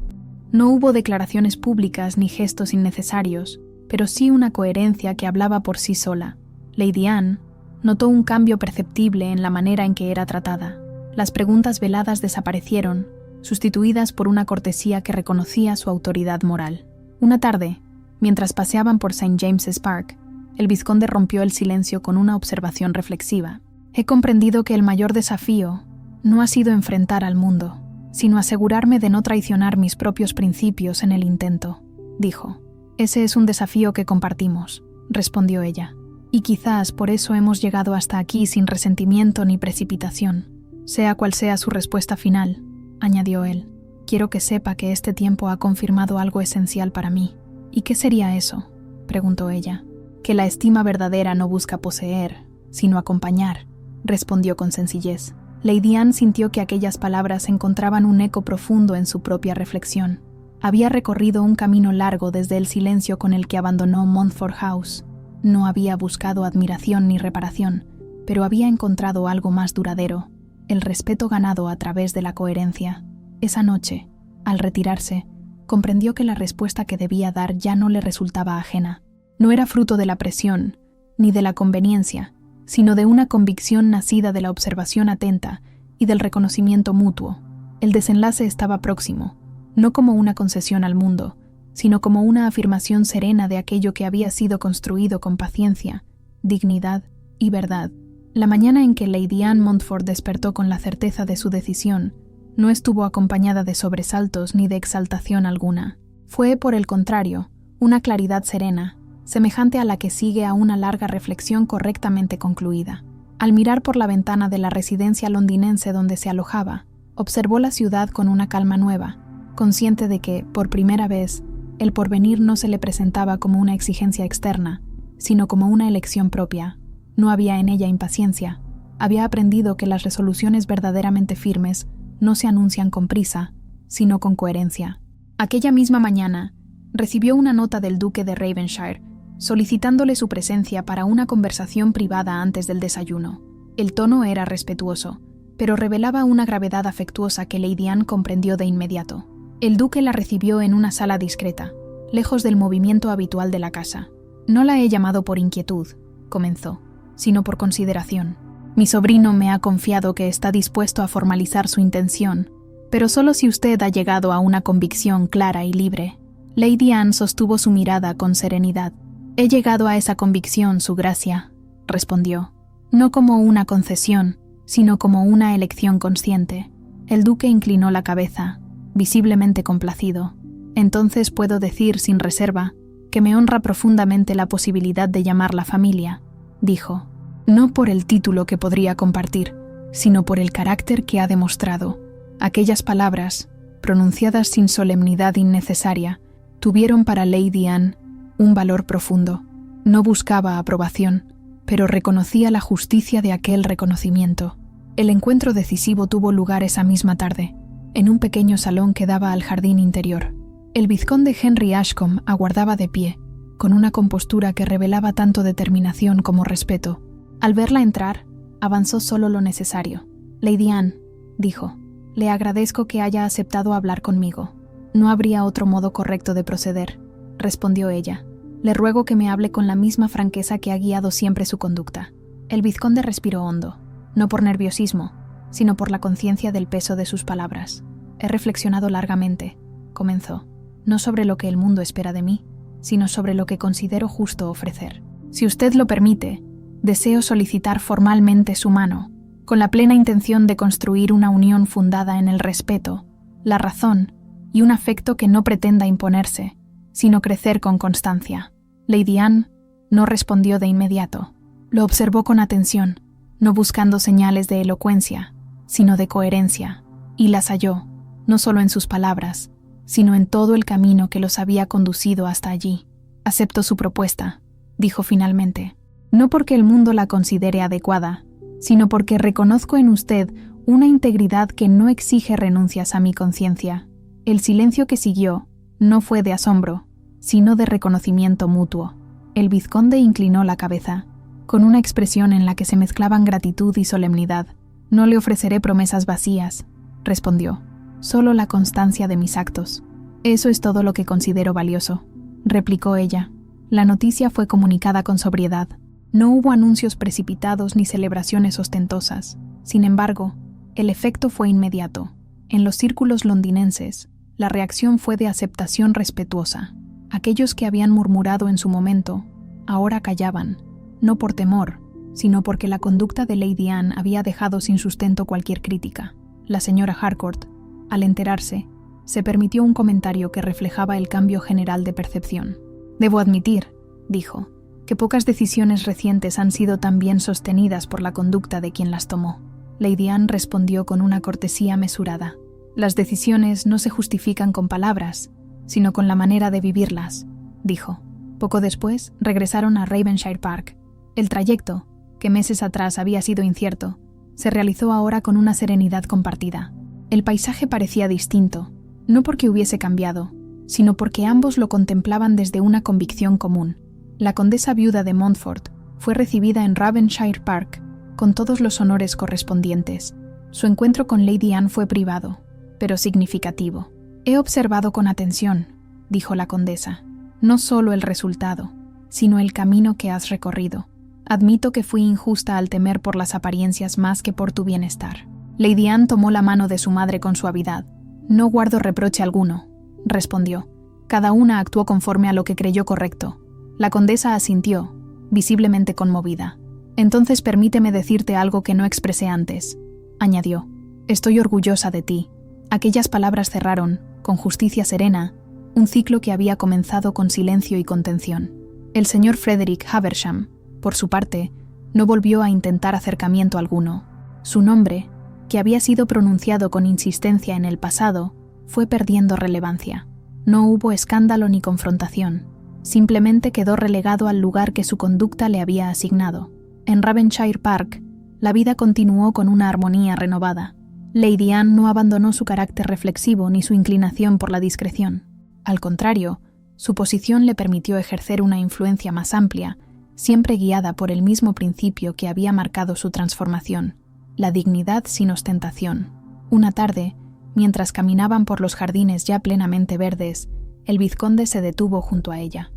No hubo declaraciones públicas ni gestos innecesarios, pero sí una coherencia que hablaba por sí sola. Lady Anne notó un cambio perceptible en la manera en que era tratada. Las preguntas veladas desaparecieron, sustituidas por una cortesía que reconocía su autoridad moral. Una tarde, mientras paseaban por St. James's Park, el vizconde rompió el silencio con una observación reflexiva. «He comprendido que el mayor desafío no ha sido enfrentar al mundo, sino asegurarme de no traicionar mis propios principios en el intento», dijo. «Ese es un desafío que compartimos», respondió ella. «Y quizás por eso hemos llegado hasta aquí sin resentimiento ni precipitación. Sea cual sea su respuesta final», añadió él, «quiero que sepa que este tiempo ha confirmado algo esencial para mí». «¿Y qué sería eso?», preguntó ella. «Que la estima verdadera no busca poseer, sino acompañar», respondió con sencillez. Lady Anne sintió que aquellas palabras encontraban un eco profundo en su propia reflexión. Había recorrido un camino largo desde el silencio con el que abandonó Montfort House. No había buscado admiración ni reparación, pero había encontrado algo más duradero, el respeto ganado a través de la coherencia. Esa noche, al retirarse, comprendió que la respuesta que debía dar ya no le resultaba ajena. No era fruto de la presión, ni de la conveniencia, sino de una convicción nacida de la observación atenta y del reconocimiento mutuo. El desenlace estaba próximo, no como una concesión al mundo, sino como una afirmación serena de aquello que había sido construido con paciencia, dignidad y verdad. La mañana en que Lady Anne Montfort despertó con la certeza de su decisión, no estuvo acompañada de sobresaltos ni de exaltación alguna. Fue, por el contrario, una claridad serena, semejante a la que sigue a una larga reflexión correctamente concluida. Al mirar por la ventana de la residencia londinense donde se alojaba, observó la ciudad con una calma nueva, consciente de que, por primera vez, el porvenir no se le presentaba como una exigencia externa, sino como una elección propia. No había en ella impaciencia. Había aprendido que las resoluciones verdaderamente firmes no se anuncian con prisa, sino con coherencia. Aquella misma mañana, recibió una nota del duque de Ravenshire, solicitándole su presencia para una conversación privada antes del desayuno. El tono era respetuoso, pero revelaba una gravedad afectuosa que Lady Anne comprendió de inmediato. El duque la recibió en una sala discreta, lejos del movimiento habitual de la casa. «No la he llamado por inquietud», comenzó, «sino por consideración. Mi sobrino me ha confiado que está dispuesto a formalizar su intención, pero solo si usted ha llegado a una convicción clara y libre». Lady Anne sostuvo su mirada con serenidad. «He llegado a esa convicción, Su Gracia», respondió, «no como una concesión, sino como una elección consciente». El duque inclinó la cabeza, visiblemente complacido. «Entonces puedo decir sin reserva que me honra profundamente la posibilidad de llamarla familia», dijo, «no por el título que podría compartir, sino por el carácter que ha demostrado». Aquellas palabras, pronunciadas sin solemnidad innecesaria, tuvieron para Lady Anne un valor profundo. No buscaba aprobación, pero reconocía la justicia de aquel reconocimiento. El encuentro decisivo tuvo lugar esa misma tarde, en un pequeño salón que daba al jardín interior. El vizconde Henry Ashcombe aguardaba de pie, con una compostura que revelaba tanto determinación como respeto. Al verla entrar, avanzó solo lo necesario. «Lady Anne», dijo, «le agradezco que haya aceptado hablar conmigo». «No habría otro modo correcto de proceder», respondió ella. «Le ruego que me hable con la misma franqueza que ha guiado siempre su conducta». El vizconde respiró hondo, no por nerviosismo, sino por la conciencia del peso de sus palabras. «He reflexionado largamente», comenzó, «no sobre lo que el mundo espera de mí, sino sobre lo que considero justo ofrecer. Si usted lo permite, deseo solicitar formalmente su mano, con la plena intención de construir una unión fundada en el respeto, la razón y un afecto que no pretenda imponerse, sino crecer con constancia. Lady Anne no respondió de inmediato. Lo observó con atención, no buscando señales de elocuencia, sino de coherencia, y las halló, no solo en sus palabras, sino en todo el camino que los había conducido hasta allí. «Acepto su propuesta», dijo finalmente, «no porque el mundo la considere adecuada, sino porque reconozco en usted una integridad que no exige renuncias a mi conciencia». El silencio que siguió no fue de asombro, sino de reconocimiento mutuo. El vizconde inclinó la cabeza, con una expresión en la que se mezclaban gratitud y solemnidad. «No le ofreceré promesas vacías», respondió, «solo la constancia de mis actos». «Eso es todo lo que considero valioso», replicó ella. La noticia fue comunicada con sobriedad. No hubo anuncios precipitados ni celebraciones ostentosas. Sin embargo, el efecto fue inmediato. En los círculos londinenses, la reacción fue de aceptación respetuosa. Aquellos que habían murmurado en su momento, ahora callaban, no por temor, sino porque la conducta de Lady Anne había dejado sin sustento cualquier crítica. La señora Harcourt, al enterarse, se permitió un comentario que reflejaba el cambio general de percepción. «Debo admitir», dijo, «que pocas decisiones recientes han sido tan bien sostenidas por la conducta de quien las tomó». Lady Anne respondió con una cortesía mesurada. «Las decisiones no se justifican con palabras, sino con la manera de vivirlas», dijo. Poco después, regresaron a Ravenshire Park. El trayecto, que meses atrás había sido incierto, se realizó ahora con una serenidad compartida. El paisaje parecía distinto, no porque hubiese cambiado, sino porque ambos lo contemplaban desde una convicción común. La condesa viuda de Montfort fue recibida en Ravenshire Park con todos los honores correspondientes. Su encuentro con Lady Anne fue privado, pero significativo. «He observado con atención», dijo la condesa, «no solo el resultado, sino el camino que has recorrido. Admito que fui injusta al temer por las apariencias más que por tu bienestar». Lady Anne tomó la mano de su madre con suavidad. «No guardo reproche alguno», respondió. «Cada una actuó conforme a lo que creyó correcto». La condesa asintió, visiblemente conmovida. «Entonces permíteme decirte algo que no expresé antes», añadió. «Estoy orgullosa de ti». Aquellas palabras cerraron, con justicia serena, un ciclo que había comenzado con silencio y contención. El señor Frederick Haversham, por su parte, no volvió a intentar acercamiento alguno. Su nombre, que había sido pronunciado con insistencia en el pasado, fue perdiendo relevancia. No hubo escándalo ni confrontación. Simplemente quedó relegado al lugar que su conducta le había asignado. En Ravenshire Park, la vida continuó con una armonía renovada. Lady Anne no abandonó su carácter reflexivo ni su inclinación por la discreción. Al contrario, su posición le permitió ejercer una influencia más amplia, siempre guiada por el mismo principio que había marcado su transformación: la dignidad sin ostentación. Una tarde, mientras caminaban por los jardines ya plenamente verdes, el vizconde se detuvo junto a ella.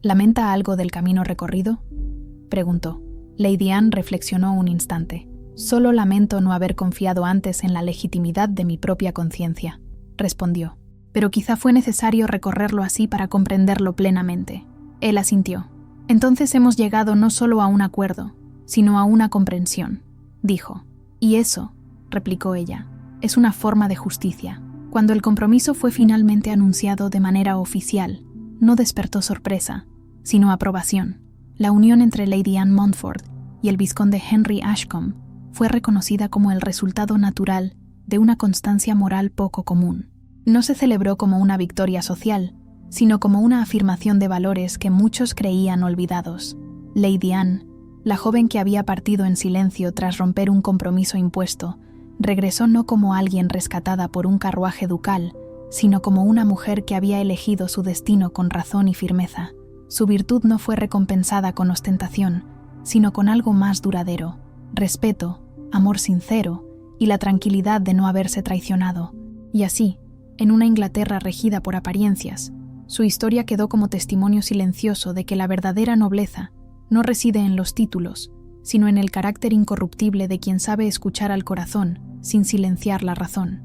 «¿Lamenta algo del camino recorrido?», preguntó. Lady Anne reflexionó un instante. «Solo lamento no haber confiado antes en la legitimidad de mi propia conciencia», respondió. «Pero quizá fue necesario recorrerlo así para comprenderlo plenamente». Él asintió. «Entonces hemos llegado no solo a un acuerdo, sino a una comprensión», dijo. «Y eso», replicó ella, «es una forma de justicia». Cuando el compromiso fue finalmente anunciado de manera oficial, no despertó sorpresa, sino aprobación. La unión entre Lady Anne Montfort y el vizconde Henry Ashcombe fue reconocida como el resultado natural de una constancia moral poco común. No se celebró como una victoria social, sino como una afirmación de valores que muchos creían olvidados. Lady Anne, la joven que había partido en silencio tras romper un compromiso impuesto, regresó no como alguien rescatada por un carruaje ducal, sino como una mujer que había elegido su destino con razón y firmeza. Su virtud no fue recompensada con ostentación, sino con algo más duradero: respeto, amor sincero y la tranquilidad de no haberse traicionado. Y así, en una Inglaterra regida por apariencias, su historia quedó como testimonio silencioso de que la verdadera nobleza no reside en los títulos, sino en el carácter incorruptible de quien sabe escuchar al corazón sin silenciar la razón.